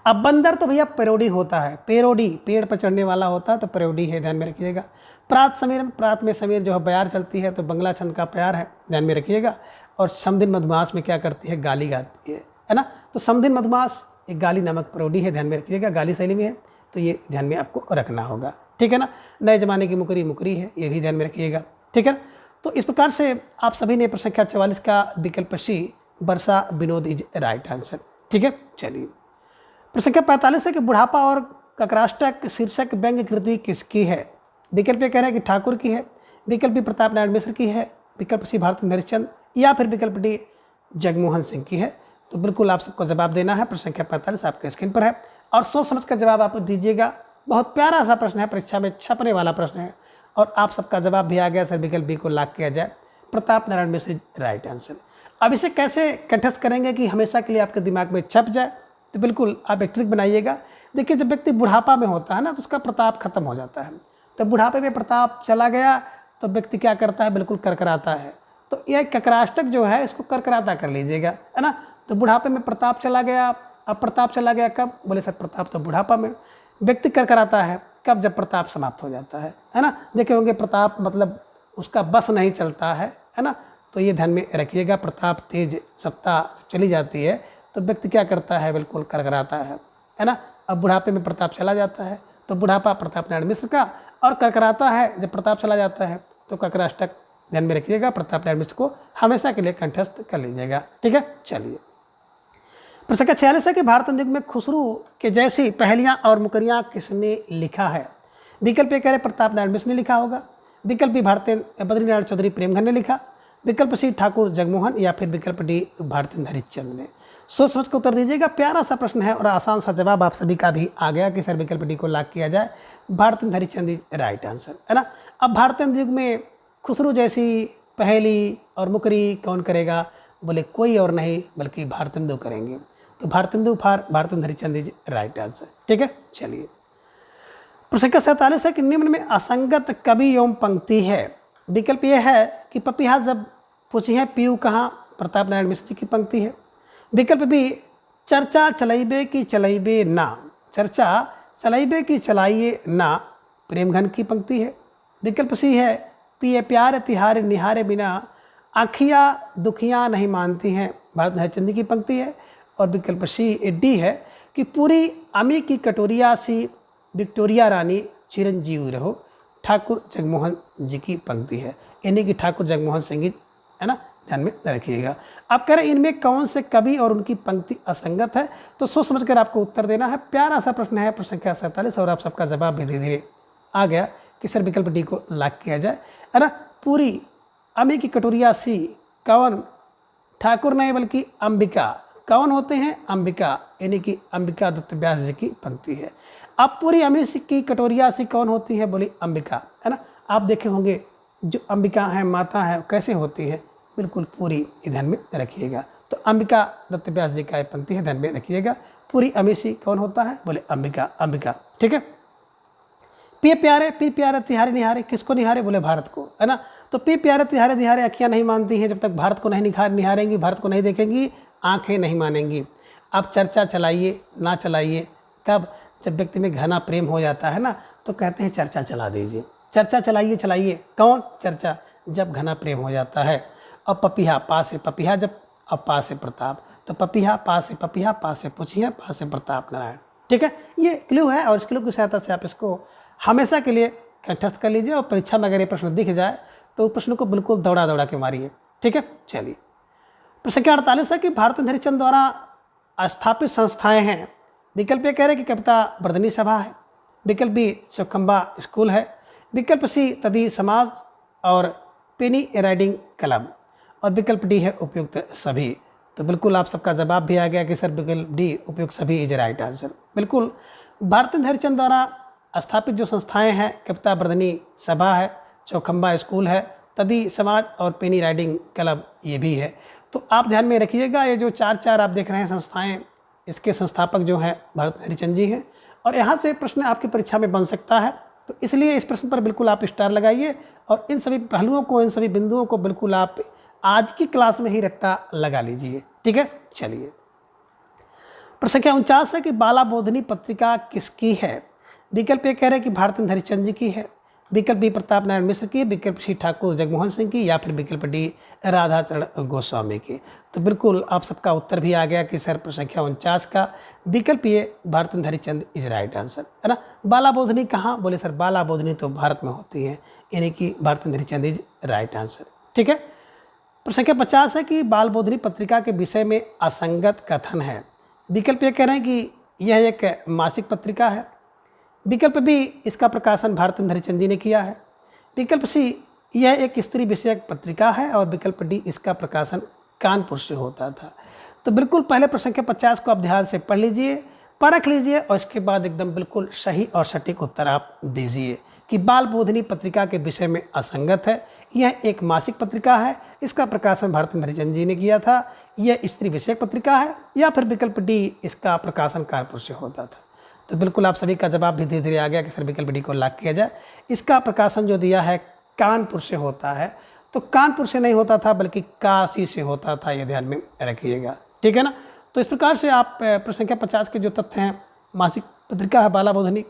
अब बंदर तो भैया पेरोडी होता है, पेरोडी पेड़ पर चढ़ने वाला होता है तो पेरोडी है, ध्यान में रखिएगा। प्रात समीर, प्रात में समीर जो है बयार चलती है तो बंगला छंद का प्यार है, ध्यान में रखिएगा। और समदिन मधुमास में क्या करती है, गाली गाती है ना। तो समदिन मधुमास एक गाली नामक पेरोडी है, ध्यान में रखिएगा, गाली शैली में है, तो ये ध्यान में आपको रखना होगा। ठीक है ना। नए जमाने की मुकरी मुकरी है, ये भी ध्यान में रखिएगा। ठीक है ना। तो इस प्रकार से आप सभी ने प्रश्न संख्या 44 का विकल्प सी वर्षा विनोद इज राइट आंसर। ठीक है, चलिए प्रश्न संख्या 45 है कि बुढ़ापा और ककराष्टक शीर्षक व्यंग्य कृति किसकी है। विकल्प ये कह रहे हैं कि ठाकुर की है, विकल्प बी प्रताप नारायण मिश्र की है, विकल्प सी भारतेंदु हरिश्चंद्र या फिर विकल्प डी जगमोहन सिंह की है। तो बिल्कुल आप सबको जवाब देना है। प्रश्न संख्या 45 आपके स्क्रीन पर है और सोच समझ कर जवाब आप दीजिएगा। बहुत प्यारा सा प्रश्न है, परीक्षा में छपने वाला प्रश्न है और आप सबका जवाब भी आ गया सर, विकल्प बी को लॉक किया जाए, प्रताप नारायण मिश्र राइट आंसर। अब इसे कैसे कंठस्थ करेंगे कि हमेशा के लिए आपके दिमाग में छप जाए, तो बिल्कुल आप एक ट्रिक बनाइएगा। देखिए जब व्यक्ति बुढ़ापा में होता है ना तो उसका प्रताप खत्म हो जाता है, तो बुढ़ापे में प्रताप चला गया तो व्यक्ति क्या करता है, बिल्कुल करकराता है। तो यह ककराष्टक जो है इसको करकराता कर लीजिएगा, है ना। तो बुढ़ापे में प्रताप चला गया, अब प्रताप चला गया कब, बोले सर प्रताप तो बुढ़ापा में, व्यक्ति करकराता है कब, जब प्रताप समाप्त हो जाता है ना। देखे होंगे प्रताप मतलब उसका बस नहीं चलता है ना। तो ये ध्यान में रखिएगा, प्रताप तेज सत्ता चली जाती है तो व्यक्ति क्या करता है, बिल्कुल करकराता है ना। अब बुढ़ापे में प्रताप चला जाता है तो बुढ़ापा प्रताप नारायण मिश्र का, और करकराता है जब प्रताप चला जाता है तो ककराष्टक, ध्यान में रखिएगा, प्रताप नारायण मिश्र को हमेशा के लिए कंठस्थ कर लीजिएगा। ठीक है, चलिए प्रश्न संख्या 46 है कि भारतेंदु युग में खुसरू के जैसी पहेलियां और मुकरियां किसने लिखा है। विकल्प ए कह रहे प्रताप नारायण मिश्र ने लिखा होगा, विकल्प बी भारतेंदु बद्रीनारायण चौधरी प्रेमघर ने लिखा, विकल्प सी ठाकुर जगमोहन या फिर विकल्प डी भारतेंदु हरिश्चंद्र ने। सोच समझ कर उत्तर दीजिएगा। प्यारा सा प्रश्न है और आसान सा जवाब आप सभी का भी आ गया कि सर विकल्प डी को लॉक किया जाए, भारतेंदु हरिश्चंद्र राइट आंसर, है ना। अब भारतेंदु युग में खुसरू जैसी पहेली और मुकरी कौन करेगा, बोले कोई और नहीं बल्कि भारतेंदु करेंगे, तो Bharatendu for Bharatendu Harishchandra right answer. ठीक है, चलिए प्रश्न संख्या 47 है कि निम्न में असंगत कवि एवं पंक्ति है। विकल्प यह है कि पपीहा जब पूछी है पीयू कहाँ, प्रताप नारायण मिश्र जी की पंक्ति है। विकल्प बी चर्चा चलाइबे की चलाइबे ना, चर्चा चलाइबे की चलाइए ना, प्रेमघन की पंक्ति है। विकल्प सी है पिए प्यार तिहार निहारे बिना आँखियाँ दुखियाँ नहीं मानती हैं, भारतेंदु हरिश्चंद्र की पंक्ति है। और विकल्प सी डी है कि पूरी अमी की कटोरिया सी विक्टोरिया रानी चिरंजीवी रहो, ठाकुर जगमोहन जी की पंक्ति है, यानी कि ठाकुर जगमोहन सिंह जी, है ना, ध्यान में रखिएगा। आप कह रहे हैं इनमें कौन से कवि और उनकी पंक्ति असंगत है, तो सोच समझकर आपको उत्तर देना है। प्यारा सा प्रश्न है प्रश्न संख्या 47 और आप सबका जवाब भी धीरे धीरे आ गया कि सर विकल्प डी को लॉक किया जाए, है ना। पूरी अमी की कटोरिया सी कौन, ठाकुर नहीं बल्कि अंबिका, कौन होते हैं, अंबिका, यानी कि अंबिका दत्त व्यास जी की पंक्ति है। अब पूरी अमी की कटोरिया सी कौन होती है, बोली अंबिका, है ना। आप देखे होंगे जो अंबिका है माता है कैसे होती है, बिल्कुल पूरी, ध्यान में रखिएगा। तो अंबिका दत्त व्यास जी का पंक्ति है, ध्यान में रखिएगा। पूरी अमी सी कौन होता है, बोले अंबिका, अंबिका। ठीक है। पी प्यारे तिहारे निहारे, किसको निहारे, बोले भारत को, है ना। तो पी प्यारे तिहारे निहारे अखियाँ नहीं मानती हैं, जब तक भारत को नहीं निहारेंगी, भारत को नहीं देखेंगी, आंखें नहीं मानेंगी। अब चर्चा चलाइए ना चलाइए कब, जब व्यक्ति में घना प्रेम हो जाता है ना तो कहते हैं चर्चा चला दीजिए, चर्चा चलाइए चलाइए, कौन, चर्चा, जब घना प्रेम हो जाता है। और पपीहा पा से पपीहा जब, और पा से प्रताप, तो पपीहा पा से पपीहा, पा से पूछिए, पा से प्रताप नारायण। ठीक है, ये क्लू है और इस क्लू की सहायता से आप इसको हमेशा के लिए कंठस्थ कर लीजिए और परीक्षा में अगर ये प्रश्न दिख जाए तो प्रश्न को बिल्कुल दौड़ा दौड़ा के मारिए। ठीक है, चलिए प्रश्न संख्या 48 है कि भारत हरिश्चंद्र द्वारा स्थापित संस्थाएं हैं। विकल्प ए कह रहे हैं कि कविता वर्धनी सभा है, विकल्प बी चौखंबा स्कूल है, विकल्प सी तदी समाज और पेनी राइडिंग क्लब, और विकल्प डी है उपयुक्त सभी। तो बिल्कुल आप सबका जवाब भी आ गया कि सर विकल्प डी उपयुक्त सभी इज राइट आंसर। बिल्कुल भारत हरिश्चंद्र द्वारा स्थापित जो संस्थाएं हैं, कविता वर्धनी सभा है, चौखंबा स्कूल है, तदी समाज और पेनी राइडिंग क्लब ये भी है। तो आप ध्यान में रखिएगा, ये जो चार आप देख रहे हैं संस्थाएं, इसके संस्थापक जो हैं भारत हरिश्चंद्र जी हैं और यहाँ से प्रश्न आपकी परीक्षा में बन सकता है। तो इसलिए इस प्रश्न पर बिल्कुल आप स्टार लगाइए और इन सभी पहलुओं को, इन सभी बिंदुओं को बिल्कुल आप आज की क्लास में ही रट्टा लगा लीजिए। ठीक है, चलिए प्रश्न संख्या 49 है कि बाला बोधनी पत्रिका किसकी है। विकल्प ए कह रहे हैं कि भारत हरिश्चंद्र जी की है, विकल्प बी प्रताप नारायण मिश्र की, विकल्प सी ठाकुर जगमोहन सिंह की, या फिर विकल्प डी राधाचरण गोस्वामी की। तो बिल्कुल आप सबका उत्तर भी आ गया कि सर प्रश्न संख्या 49 का विकल्प ये Bharat Harishchandra is right answer है ना। बाला बोधनी कहाँ, बोले सर बाला बोधनी तो भारत में होती है, यानी कि Bharat Harishchandra is right answer. ठीक है, प्रश्न संख्या 50 है कि बाल बोधनी पत्रिका के विषय में असंगत कथन है। विकल्प ये कह रहे हैं कि यह एक मासिक पत्रिका है, विकल्प बी इसका प्रकाशन भारत हरिश्चंद्र जी ने किया है, विकल्प सी यह एक स्त्री विषयक पत्रिका है, और विकल्प डी इसका प्रकाशन कानपुर से होता था। तो बिल्कुल पहले प्रश्न संख्या 50 को आप ध्यान से पढ़ लीजिए, परख लीजिए और इसके बाद एकदम बिल्कुल सही और सटीक उत्तर आप दीजिए कि बाल बोधनी पत्रिका के विषय में असंगत है, यह एक मासिक पत्रिका है, इसका प्रकाशन भारत हरिश्चंद्र जी ने किया था, यह स्त्री विषयक पत्रिका है, या फिर विकल्प डी इसका प्रकाशन कानपुर से होता था। तो बिल्कुल आप सभी का जवाब भी धीरे धीरे आ गया कि सर विकल्प डी को लॉक किया जाए। इसका प्रकाशन जो दिया है कानपुर से होता है, तो कानपुर से नहीं होता था बल्कि काशी से होता था, ये ध्यान में रखिएगा। ठीक है ना। तो इस प्रकार से आप प्रश्न संख्या 50 के जो तथ्य हैं, मासिक पत्रिका है बाला बोधनी,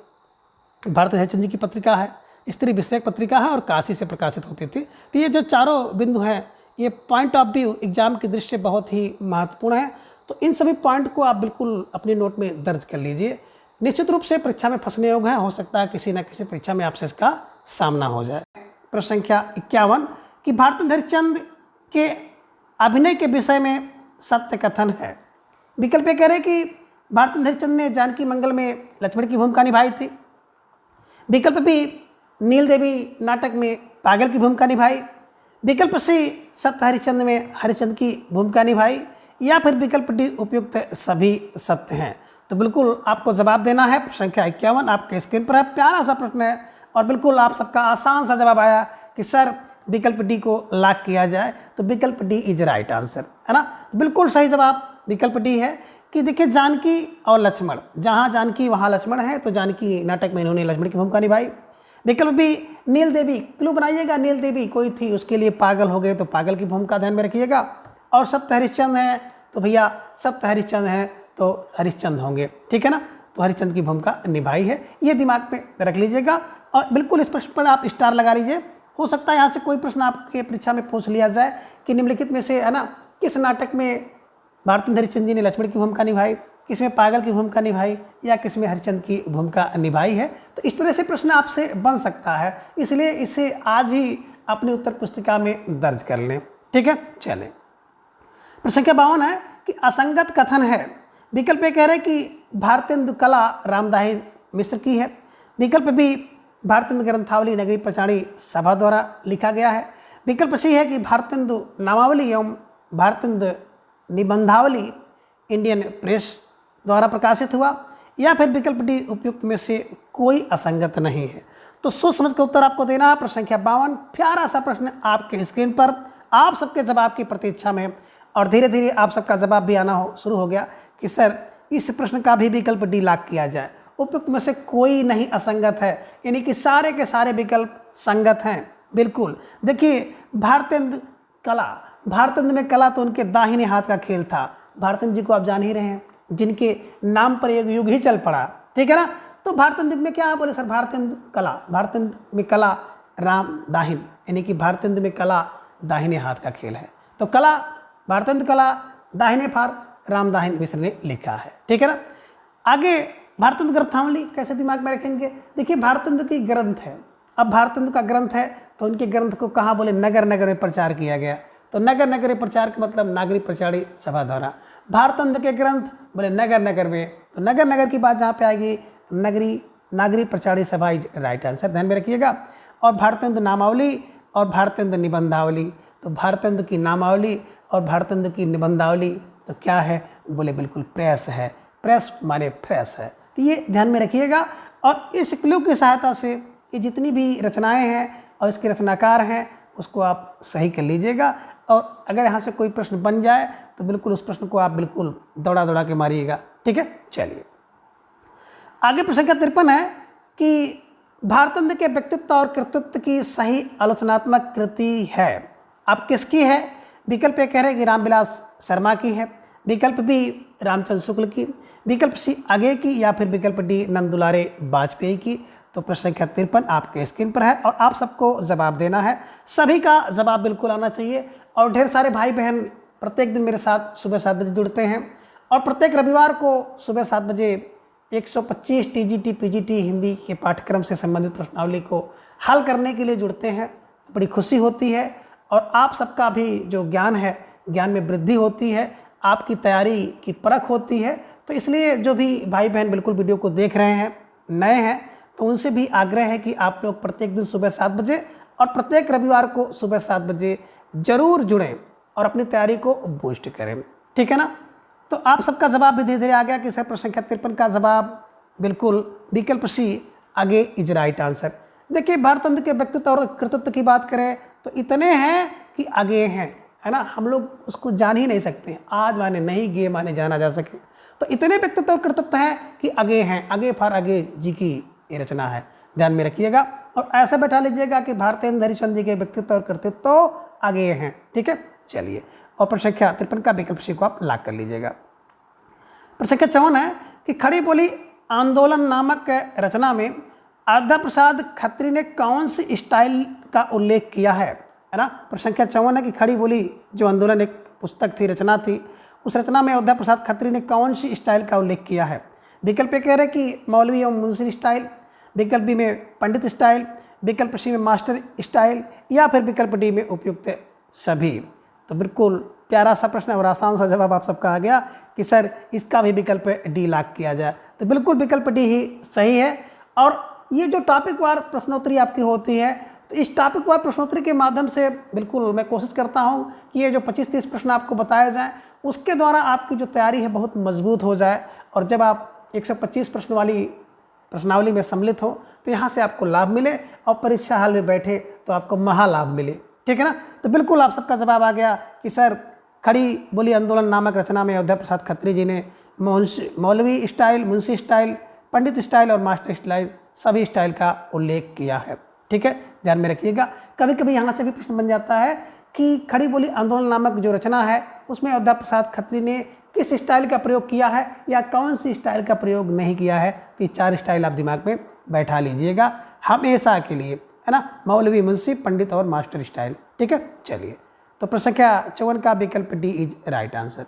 भारत हरिश्चंद्र जी की पत्रिका है, स्त्री विषयक पत्रिका है और काशी से प्रकाशित होती थी। तो ये जो चारों बिंदु हैं ये पॉइंट ऑफ व्यू एग्जाम की दृष्टि से बहुत ही महत्वपूर्ण है। तो इन सभी पॉइंट को आप बिल्कुल अपनी नोट में दर्ज कर लीजिए। निश्चित रूप से परीक्षा में फंसने योग्य है, हो सकता है किसी न किसी परीक्षा में आपसे इसका सामना हो जाए। प्रश्न संख्या 51 कि भारत हरिश्चंद्र के अभिनय के विषय में सत्य कथन है। विकल्प कह रहे हैं कि भारत हरिश्चंद्र ने जानकी मंगल में लक्ष्मण की भूमिका निभाई थी, विकल्प बी नील देवी नाटक में पागल की भूमिका निभाई, विकल्प सी सत्य हरिश्चंद्र में हरिश्चंद्र की भूमिका निभाई, या फिर विकल्प डी उपयुक्त सभी सत्य हैं। तो बिल्कुल आपको जवाब देना है। प्रश्न संख्या 51 आपके स्क्रीन पर है, प्यारा सा प्रश्न है और बिल्कुल आप सबका आसान सा जवाब आया कि सर विकल्प डी को लॉक किया जाए। तो विकल्प डी इज राइट आंसर है ना। बिल्कुल सही जवाब विकल्प डी है कि देखिए जानकी और लक्ष्मण, जहाँ जानकी वहाँ लक्ष्मण है, तो जानकी नाटक में इन्होंने लक्ष्मण की भूमिका निभाई। विकल्प बी नील देवी, क्लू बनाइएगा, नील देवी कोई थी, उसके लिए पागल हो गए, तो पागल की भूमिका ध्यान में रखिएगा। और सत्य हरिश्चंद्र है तो भैया सत्य हरिश्चंद्र है तो हरिश्चंद्र होंगे। ठीक है ना। तो हरिश्चंद्र की भूमिका निभाई है, ये दिमाग में रख लीजिएगा और बिल्कुल इस प्रश्न पर आप स्टार लगा लीजिए। हो सकता है यहाँ से कोई प्रश्न आपके परीक्षा में पूछ लिया जाए कि निम्नलिखित में से है ना किस नाटक में भारत हरिश्चंद्र जी ने लक्ष्मण की भूमिका निभाई, किसमें पागल की भूमिका निभाई, या किसमें हरिश्चंद्र की भूमिका निभाई है। तो इस तरह से प्रश्न आपसे बन सकता है, इसलिए इसे आज ही अपनी उत्तर पुस्तिका में दर्ज कर लें। ठीक है, चलें। प्रश्न संख्या 52 है कि असंगत कथन है। विकल्प ए कह रहे हैं कि भारतेंदु कला रामदाही मिश्र की है, विकल्प बी भारतेंदु ग्रंथावली नगरी पचाणी सभा द्वारा लिखा गया है, विकल्प सी है कि भारतेंदु नामावली एवं भारतेंदु निबंधावली इंडियन प्रेस द्वारा प्रकाशित हुआ, या फिर विकल्प डी उपयुक्त में से कोई असंगत नहीं है। तो सोच समझ के उत्तर आपको देना है। प्रश्न संख्या 52 प्यारा सा प्रश्न आपके स्क्रीन पर, आप सबके जवाब की प्रतीक्षा में, और धीरे धीरे आप सबका जवाब भी आना शुरू हो गया कि सर इस प्रश्न का भी विकल्प डी लॉक किया जाए, उपयुक्त में से कोई नहीं असंगत है, यानी कि सारे के सारे विकल्प संगत हैं। बिल्कुल देखिए भारतेंदु कला, भारतेंदु में कला तो उनके दाहिने हाथ का खेल था। भारतेंदु जी को आप जान ही रहे हैं, जिनके नाम पर एक युग ही चल पड़ा। ठीक है ना। तो भारतेंदु में क्या बोले सर, भारतेंदु कला, भारतेंदु में कला राम दाहिन, यानी कि भारतेंदु में कला दाहिने हाथ का खेल है। तो कला, भारतेंदु कला, दाहिने फार रामदाहिन मिश्र ने लिखा है। ठीक है ना। आगे भारतेंदु ग्रंथावली कैसे दिमाग में रखेंगे? देखिए भारतेंदु की ग्रंथ है, अब भारतेंदु का ग्रंथ है तो उनके ग्रंथ को कहाँ बोले? नगर नगर में प्रचार किया गया। तो नगर नगर में प्रचार का मतलब नागरिक प्रचारी सभा द्वारा। भारतेंदु के ग्रंथ बोले नगर नगर में, तो नगर नगर की बात जहाँ पे आएगी नगरी नागरिक प्रचारी सभा इज राइट आंसर, ध्यान में रखिएगा। और भारतेंदु नामावली और भारतेंदु निबंधावली, तो भारतेंदु की नामावली और भारतेंदु की निबंधावली तो क्या है? बोले बिल्कुल प्रेस है, प्रेस माने फ्रेश है। तो ये ध्यान में रखिएगा। और इस क्लू की सहायता से ये जितनी भी रचनाएं हैं और इसके रचनाकार हैं उसको आप सही कर लीजिएगा। और अगर यहाँ से कोई प्रश्न बन जाए तो बिल्कुल उस प्रश्न को आप बिल्कुल दौड़ा दौड़ा के मारिएगा। ठीक है, चलिए आगे प्रश्न संख्या 53 है कि भारतेंदु के व्यक्तित्व और कृतित्व की सही आलोचनात्मक कृति है, आप किसकी है? विकल्प ए कह रहे हैं कि रामविलास शर्मा की है, विकल्प बी रामचंद्र शुक्ल की, विकल्प सी आगे की, या फिर विकल्प डी नंदुलारे वाजपेयी की। तो प्रश्न संख्या 53 आपके स्क्रीन पर है और आप सबको जवाब देना है। सभी का जवाब बिल्कुल आना चाहिए। और ढेर सारे भाई बहन प्रत्येक दिन मेरे साथ सुबह 7 बजे जुड़ते हैं और प्रत्येक रविवार को सुबह 7 बजे 125 टीजीटी पीजीटी हिंदी के पाठ्यक्रम से संबंधित प्रश्नावली को हल करने के लिए जुड़ते हैं। बड़ी खुशी होती है और आप सबका भी जो ज्ञान है, ज्ञान में वृद्धि होती है, आपकी तैयारी की परख होती है। तो इसलिए जो भी भाई बहन बिल्कुल वीडियो को देख रहे हैं, नए हैं, तो उनसे भी आग्रह है कि आप लोग प्रत्येक दिन सुबह 7 बजे और प्रत्येक रविवार को सुबह 7 बजे जरूर जुड़ें और अपनी तैयारी को बूस्ट करें। ठीक है ना। तो आप सबका जवाब भी धीरे धीरे आ गया कि सर प्रश्न संख्या 53 का जवाब बिल्कुल विकल्प सी आगे इज राइट आंसर। देखिए भारतेंदु के व्यक्तित्व और कृतित्व की बात करें तो इतने हैं कि आगे हैं, है ना। हम लोग उसको जान ही नहीं सकते, आज माने नहीं, गे माने जाना जा सके। तो इतने व्यक्तित्व और कृतित्व हैं कि आगे हैं, आगे फार आगे जी की ये रचना है, ध्यान में रखिएगा। और ऐसा बैठा लीजिएगा कि भारतेंदु हरिश्चंद्र जी के व्यक्तित्व और कृतित्व आगे हैं। ठीक है, चलिए और प्रश्न संख्या 53 का विकल्प सी को आप लाक कर लीजिएगा। प्रश्न संख्या 54 है कि खड़ी बोली आंदोलन नामक रचना में अयोध्या प्रसाद खत्री ने कौन सी स्टाइल का उल्लेख किया है ना। प्रश्न संख्या 54 है कि खड़ी बोली जो आंदोलन एक पुस्तक थी, रचना थी, उस रचना में अयोध्या प्रसाद खत्री ने कौन सी स्टाइल का उल्लेख किया है। विकल्प ए कह रहे कि मौलवी एवं मुंशी स्टाइल, विकल्प बी में पंडित स्टाइल, विकल्प सी में मास्टर स्टाइल, या फिर विकल्प डी में उपयुक्त सभी। तो बिल्कुल प्यारा सा प्रश्न और आसान सा जवाब आप सबका आ गया कि सर इसका भी विकल्प डी लाक किया जाए। तो बिल्कुल विकल्प डी ही सही है। और ये जो टॉपिक वार प्रश्नोत्तरी आपकी होती है, तो इस टॉपिक वार प्रश्नोत्तरी के माध्यम से बिल्कुल मैं कोशिश करता हूँ कि ये जो 25-30 प्रश्न आपको बताए जाएँ उसके द्वारा आपकी जो तैयारी है बहुत मजबूत हो जाए। और जब आप 125 प्रश्न वाली प्रश्नावली में सम्मिलित हो तो यहाँ से आपको लाभ मिले और परीक्षा हाल में बैठे तो आपको महालाभ मिले। ठीक है ना। तो बिल्कुल आप सबका जवाब आ गया कि सर खड़ी बोली आंदोलन नामक रचना में अयोध्या प्रसाद खत्री जी ने मौलवी स्टाइल, मुंशी स्टाइल, पंडित स्टाइल और मास्टर स्टाइल सभी स्टाइल का उल्लेख किया है। ठीक है, ध्यान में रखिएगा। कभी कभी यहाँ से भी प्रश्न बन जाता है कि खड़ी बोली आंदोलन नामक जो रचना है उसमें अयोध्या प्रसाद खत्री ने किस स्टाइल का प्रयोग किया है या कौन सी स्टाइल का प्रयोग नहीं किया है। तो ये 4 स्टाइल आप दिमाग में बैठा लीजिएगा हमेशा के लिए, है ना। मौलवी, मुंशी, पंडित और मास्टर स्टाइल। ठीक है, चलिए तो प्रश्न संख्या 54 का विकल्प डी इज राइट आंसर।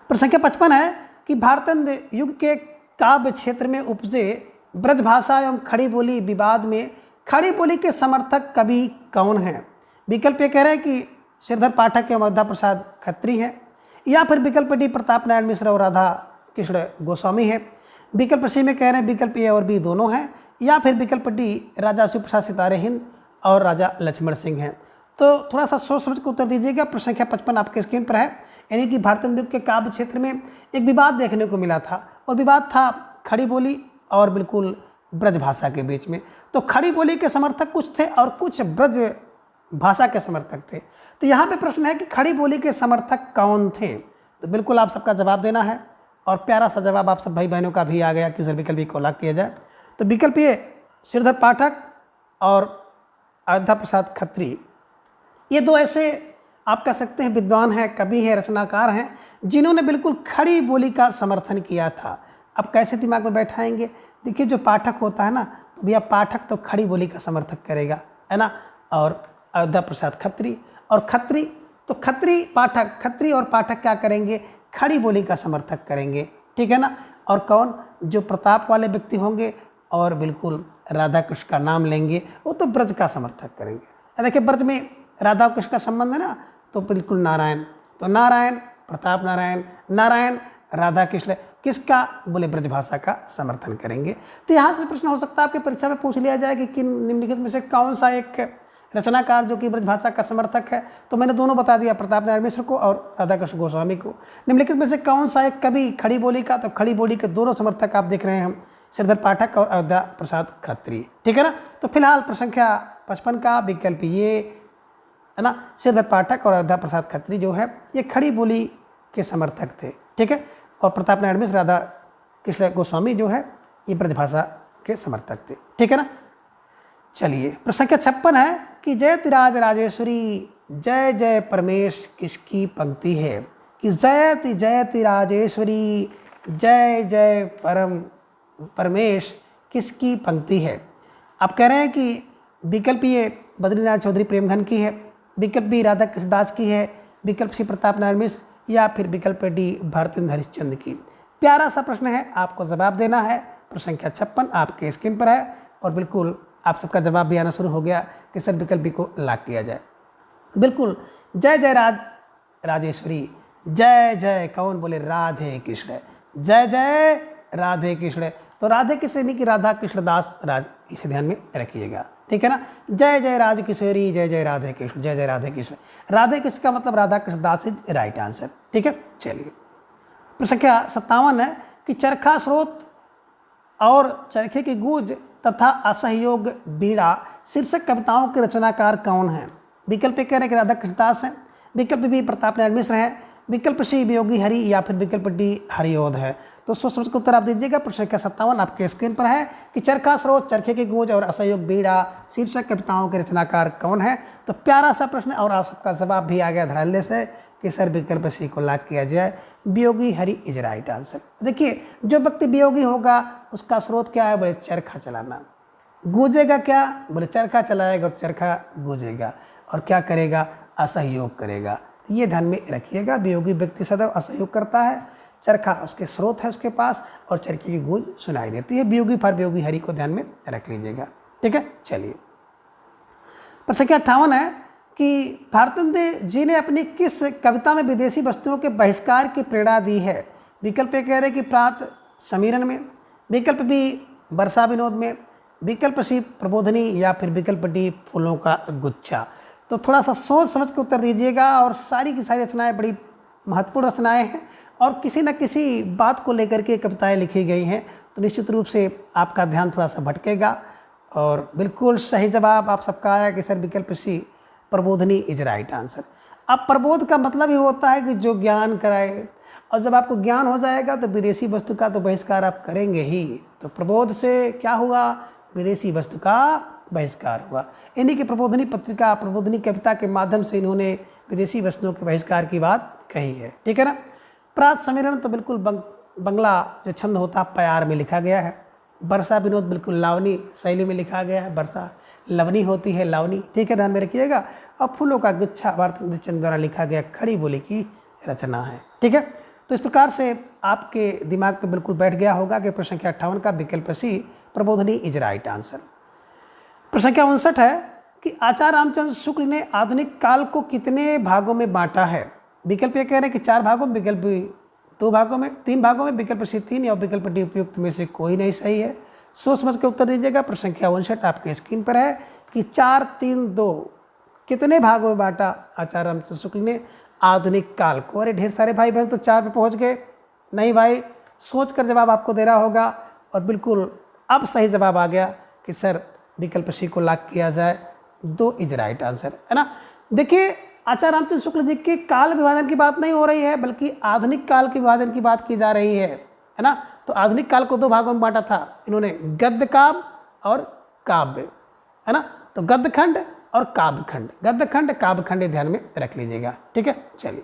प्रश्न संख्या 55 है कि भारतेंदु युग के काव्य क्षेत्र में उपजे ब्रजभाषा एवं खड़ी बोली विवाद में खड़ी बोली के समर्थक कवि कौन हैं। विकल्प ये कह रहे हैं कि श्रीधर पाठक एवं अयोध्या प्रसाद खत्री हैं, या फिर विकल्प डी प्रताप नारायण मिश्र और राधा कृष्ण गोस्वामी है। विकल्प सी में कह रहे हैं विकल्प ए और बी दोनों हैं, या फिर विकल्प डी राजा शिव प्रसाद सितारे हिंद और राजा लक्ष्मण सिंह हैं। तो थोड़ा सा सोच समझ कर उत्तर दीजिएगा। प्रश्न संख्या 55 आपके स्क्रीन पर है। यानी कि भारतेंदु के काव्य क्षेत्र में एक विवाद देखने को मिला था और विवाद था खड़ी बोली और बिल्कुल ब्रज भाषा के बीच में। तो खड़ी बोली के समर्थक कुछ थे और कुछ ब्रज भाषा के समर्थक थे। तो यहाँ पे प्रश्न है कि खड़ी बोली के समर्थक कौन थे। तो बिल्कुल आप सबका जवाब देना है और प्यारा सा जवाब आप सब भाई बहनों का भी आ गया कि सर विकल्प को लाक किया जाए। तो विकल्प ये श्रीधर पाठक और अयोध्या प्रसाद खत्री, ये दो ऐसे आप कह सकते हैं विद्वान हैं, कवि हैं, रचनाकार हैं जिन्होंने बिल्कुल खड़ी बोली का समर्थन किया था। अब कैसे दिमाग में बैठाएंगे। देखिए जो पाठक होता है ना, तो भैया पाठक तो खड़ी बोली का समर्थक करेगा, है ना। और अयोध्या प्रसाद खत्री, और खत्री तो खत्री और पाठक क्या करेंगे, खड़ी बोली का समर्थक करेंगे, ठीक है ना। और कौन, जो प्रताप वाले व्यक्ति होंगे और बिल्कुल राधा कृष्ण का नाम लेंगे, वो तो ब्रज का समर्थक करेंगे। देखिए ब्रज में राधा कृष्ण का संबंध है ना, तो बिल्कुल नारायण, तो नारायण प्रताप नारायण, नारायण राधा कृष्ण किसका, बोले ब्रज भाषा का समर्थन करेंगे। तो यहाँ से प्रश्न हो सकता है आपके परीक्षा में पूछ लिया जाए कि किन निम्नलिखित में से कौन सा एक रचनाकार जो कि ब्रज भाषा का समर्थक है। तो मैंने दोनों बता दिया, प्रताप नारायण मिश्र को और राधा कृष्ण गोस्वामी को। निम्नलिखित में से कौन सा एक कवि खड़ी बोली का, तो खड़ी बोली के दोनों समर्थक आप देख रहे हैं हम, श्रीधर पाठक और अयोध्या प्रसाद खत्री, ठीक है ना। तो फिलहाल प्रश्न संख्या 55 का विकल्प ये है ना, श्रीधर पाठक और अयोध्या प्रसाद खत्री जो है ये खड़ी बोली के समर्थक थे, ठीक है। और प्रताप नारायण मिश्र, राधा कृष्ण गोस्वामी जो है ये ब्रजभाषा के समर्थक थे, ठीक है ना। चलिए प्रश्न संख्या 56 है कि जयति राज राजेश्वरी जय जय परमेश किसकी पंक्ति है, कि जयति जयति राजेश्वरी जय जय परमेश किसकी पंक्ति है। आप कह रहे हैं कि विकल्प ये बद्रीनाथ चौधरी प्रेमघन की है, विकल्प बी राधा कृष्णदास की है, विकल्प सी प्रताप नारायण मिश्र, या फिर विकल्प डी भारतेंद्र हरिश्चंद्र की। प्यारा सा प्रश्न है, आपको जवाब देना है। प्रश्न संख्या 56 आपके स्क्रीन पर है और बिल्कुल आप सबका जवाब भी आना शुरू हो गया कि सर विकल्प बी को लॉक किया जाए। बिल्कुल, जय जय राजेश्वरी जय जय कौन, बोले राधे कृष्ण, जय जय राधे कृष्ण। तो राधे कृष्ण यानी कि राधा कृष्णदास राज, इसे ध्यान में रखिएगा, ठीक है ना। जय जय राज किशोरी जय जय राधे कृष्ण, जय जय राधे कृष्ण। राधे कृष्ण का मतलब Radha Krishnadas is right answer, ठीक है। चलिए प्रश्न संख्या 57 है कि चरखा स्रोत और चरखे की गूंज तथा असहयोग बीड़ा शीर्षक कविताओं के रचनाकार कौन हैं। विकल्प कह रहे हैं कि राधा कृष्णदास हैं, विकल्प बी प्रताप नारायण मिश्र हैं, विकल्प सी वियोगी हरि, या फिर विकल्प डी हरिओध है। तो सोच समझ के उत्तर आप दीजिएगा। प्रश्न संख्या 57 आपके स्क्रीन पर है कि चरखा स्रोत, चरखे की गूंज और असहयोग बीड़ा शीर्षक कविताओं के रचनाकार कौन है। तो प्यारा सा प्रश्न और आप सबका जवाब भी आ गया धड़ल्ले से कि सर विकल्प सी को लॉक किया जाए, Viyogi Hari is right answer. देखिए जो व्यक्ति वियोगी होगा उसका स्रोत क्या है, बोले चरखा चलाना। गूंजेगा क्या, बोले चरखा चलाएगा, चरखा गूंजेगा और क्या करेगा, असहयोग करेगा। ये ध्यान में रखिएगा, वियोगी व्यक्ति सदैव असहयोग करता है, चरखा उसके स्रोत है उसके पास और चरखे की गूंज सुनाई देती है। वियोगी फॉर वियोगी हरि को ध्यान में रख लीजिएगा, ठीक है। चलिए प्रश्न संख्या 58 है कि भारतेंद्र जी ने अपनी किस कविता में विदेशी वस्तुओं के बहिष्कार की प्रेरणा दी है। विकल्प ए कह रहे कि प्रात समीरण में, विकल्प बी वर्षा विनोद में, विकल्प सी प्रबोधनी, या फिर विकल्प डी फूलों का गुच्छा। तो थोड़ा सा सोच समझ के उत्तर दीजिएगा। और सारी की सारी रचनाएं बड़ी महत्वपूर्ण रचनाएं हैं और किसी न किसी बात को लेकर के कविताएं लिखी गई हैं, तो निश्चित रूप से आपका ध्यान थोड़ा सा भटकेगा। और बिल्कुल सही जवाब आप सबका आया कि सर विकल्प सी प्रबोधनी इज राइट आंसर। अब प्रबोध का मतलब ही होता है कि जो ज्ञान कराए, और जब आपको ज्ञान हो जाएगा तो विदेशी वस्तु का तो बहिष्कार आप करेंगे ही। तो प्रबोध से क्या हुआ, विदेशी वस्तु का बहिष्कार हुआ। इन्हीं की प्रबोधनी पत्रिका, प्रबोधनी कविता के माध्यम से इन्होंने विदेशी वस्तुओं के बहिष्कार की बात कही है, ठीक है ना। प्रात समीरण तो बिल्कुल बंगला जो छंद होता है प्यार में लिखा गया है। वर्षा विनोद बिल्कुल लावनी शैली में लिखा गया है, वर्षा लवनी होती है, लावनी, ठीक है, ध्यान में रखिएगा। और फूलों का गुच्छा भारतेंद्र चंद्र द्वारा लिखा गया खड़ी बोली की रचना है, ठीक है। तो इस प्रकार से आपके दिमाग में बिल्कुल बैठ गया होगा कि प्रश्न संख्या 58 का विकल्प सी प्रबोधनी इज राइट आंसर। प्रश्न संख्या 59 है कि आचार्य रामचंद्र शुक्ल ने आधुनिक काल को कितने भागों में बांटा है। विकल्प ये कह रहे हैं कि 4 भागों में, विकल्प 2 भागों में, 3 भागों में, विकल्प सी 3 या विकल्प डी उपयुक्त में से कोई नहीं सही है। सोच समझ के उत्तर दीजिएगा। प्रश्न संख्या 59 आपके स्क्रीन पर है कि 4, 3, 2 कितने भागों में बांटा आचार्य रामचंद्र शुक्ल ने आधुनिक काल को। अरे ढेर सारे भाई बहन तो 4 पे पहुँच गए। नहीं भाई, सोच कर जवाब आपको देना होगा। और बिल्कुल अब सही जवाब आ गया कि सर विकल्प सी को लॉक किया जाए, 2 इज राइट आंसर, है ना। देखिए आचार्य रामचंद्र शुक्ल जी के काल विभाजन की बात नहीं हो रही है, बल्कि आधुनिक काल के विभाजन की बात की जा रही है ना। तो आधुनिक काल को 2 भागों में बांटा था इन्होंने, गद्य काव्य और काव्य, है ना। तो गद्य खंड और काव्य खंड, गद्य खंड काव्य खंड ध्यान में रख लीजिएगा, ठीक है। चलिए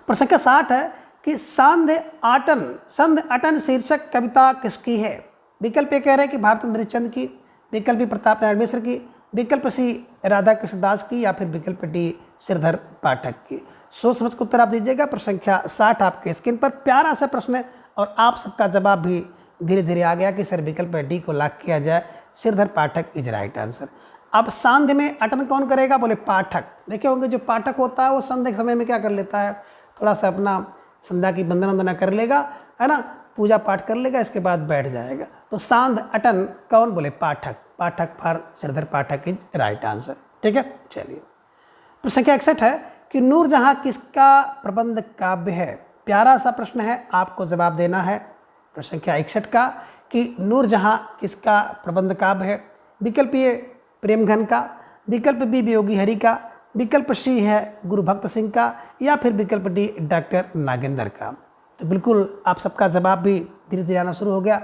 प्रश्न संख्या 60 है कि संध्य अटन शीर्षक कविता किसकी है। विकल्प ये कह रहे हैं कि भारतेंद्र चंद्र की, विकल्प प्रताप नारायण मिश्र की, विकल्प सी राधा कृष्ण दास की या फिर विकल्प डी श्रीधर पाठक की। सोच समझ कर उत्तर आप दीजिएगा। प्रश्न संख्या 60 आपके स्क्रीन पर। प्यारा सा प्रश्न है और आप सबका जवाब भी धीरे धीरे आ गया कि सर विकल्प डी को लॉक किया जाए, Shridhar Pathak is right answer. अब संध्या में अटन कौन करेगा, बोले पाठक। देखे होंगे जो पाठक होता है वो संध्या के समय में क्या कर लेता है, थोड़ा सा अपना संध्या की वंदना वंदना कर लेगा, है ना, पूजा पाठ कर लेगा, इसके बाद बैठ जाएगा। तो सांध अटन कौन, बोले Pathak. Pathak for Shridhar Pathak is right answer. ठीक है, चलिए। प्रश्न संख्या 61 है कि नूरजहां किसका प्रबंध काव्य है। प्यारा सा प्रश्न है, आपको जवाब देना है। प्रश्न संख्या 61 का कि नूरजहां किसका प्रबंध काव्य है। विकल्प ए प्रेमघन का, विकल्प बी वियोगी हरि का, विकल्प सी है गुरु भक्त सिंह का, या फिर विकल्प डी डॉक्टर नागेंद्र का। तो बिल्कुल आप सबका जवाब भी धीरे धीरे आना शुरू हो गया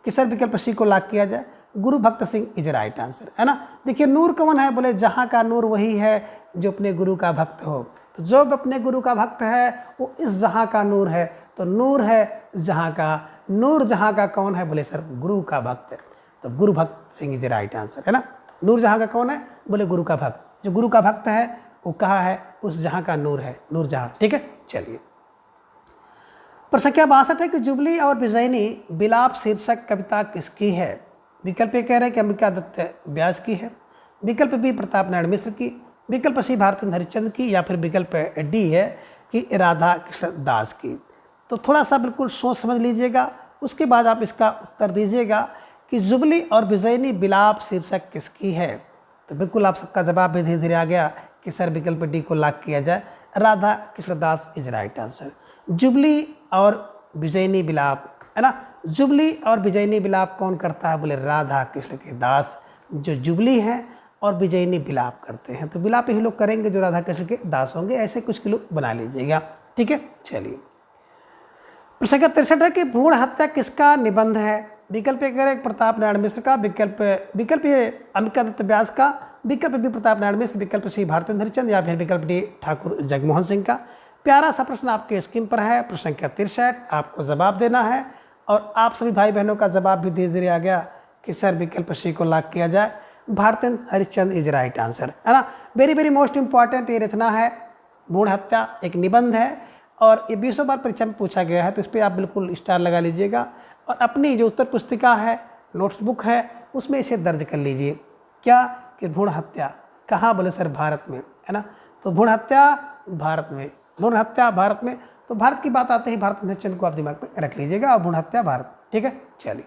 कि सर विकल्प सी को लॉक किया जाए, गुरु भक्त सिंह इज राइट आंसर, है ना। देखिए नूर कौन है, बोले जहाँ का नूर वही है जो अपने गुरु का भक्त हो। तो जो अपने गुरु का भक्त है वो इस जहाँ का नूर है। तो नूर है जहाँ का, नूर जहाँ का कौन है, बोले सर गुरु का भक्त है। तो गुरु भक्त सिंह इज राइट आंसर, है ना। नूर जहाँ का कौन है, बोले गुरु का भक्त। जो गुरु का भक्त है वो कहा है, उस जहाँ का नूर है, नूर जहाँ। ठीक है, चलिए। प्रश्न संख्या 62 है कि जुबली और विजयनी बिलाप शीर्षक कविता किसकी है। विकल्प ए कह रहे हैं कि अंबिका दत्त व्यास की है, विकल्प बी प्रताप नारायण मिश्र की, विकल्प सी भारतेंद्र हरिश्चंद्र की, या फिर विकल्प डी है कि राधा कृष्ण दास की। तो थोड़ा सा बिल्कुल सोच समझ लीजिएगा, उसके बाद आप इसका उत्तर दीजिएगा कि जुबली और विजयनी बिलाप शीर्षक किसकी है। तो बिल्कुल आप सबका जवाब भी धीरे धीरे आ गया कि सर विकल्प डी को लॉक किया जाए, राधा कृष्ण दास इज राइट आंसर। जुबली और विजयनी बिलाप, है ना। जुबली और विजयनी बिलाप कौन करता है, बोले राधा कृष्ण के दास जो जुबली हैं और विजयनी बिलाप करते हैं। तो बिलाप ही लोग करेंगे जो राधा कृष्ण के दास होंगे। ऐसे कुछ किलो बना लीजिएगा। ठीक है, चलिए। प्रश्न संख्या 63 है कि भ्रूण हत्या किसका निबंध है। विकल्प ए करें प्रताप नारायण मिश्र का, विकल्प ए अंबिका दत्त व्यास का, विकल्प बी प्रताप नारायण मिश्र, विकल्प सी भारतेंद्र हरिश्चंद्र, या फिर विकल्प डी ठाकुर जगमोहन सिंह का। प्यारा सा प्रश्न आपके स्क्रीन पर है। प्रश्न संख्या 63, आपको जवाब देना है और आप सभी भाई बहनों का जवाब भी धीरे धीरे आ गया कि सर विकल्प सी को लॉक किया जाए, Bharatendra Harishchandra is right answer, है ना। वेरी वेरी मोस्ट इंपॉर्टेंट ये रचना है। भ्रूण हत्या एक निबंध है और ये 20 बार परीक्षा में पूछा गया है। तो इस पर आप बिल्कुल स्टार लगा लीजिएगा और अपनी जो उत्तर पुस्तिका है, नोट्सबुक है, उसमें इसे दर्ज कर लीजिए। क्या कि भ्रूण हत्या कहाँ, बोले सर भारत में, है ना। तो भ्रूण हत्या भारत में, भ्रूण हत्या भारत में। तो भारत की बात आते ही भारतेंद्र हरिश्चंद्र को आप दिमाग में रख लीजिएगा और भ्रूण हत्या भारत। ठीक है, चलिए।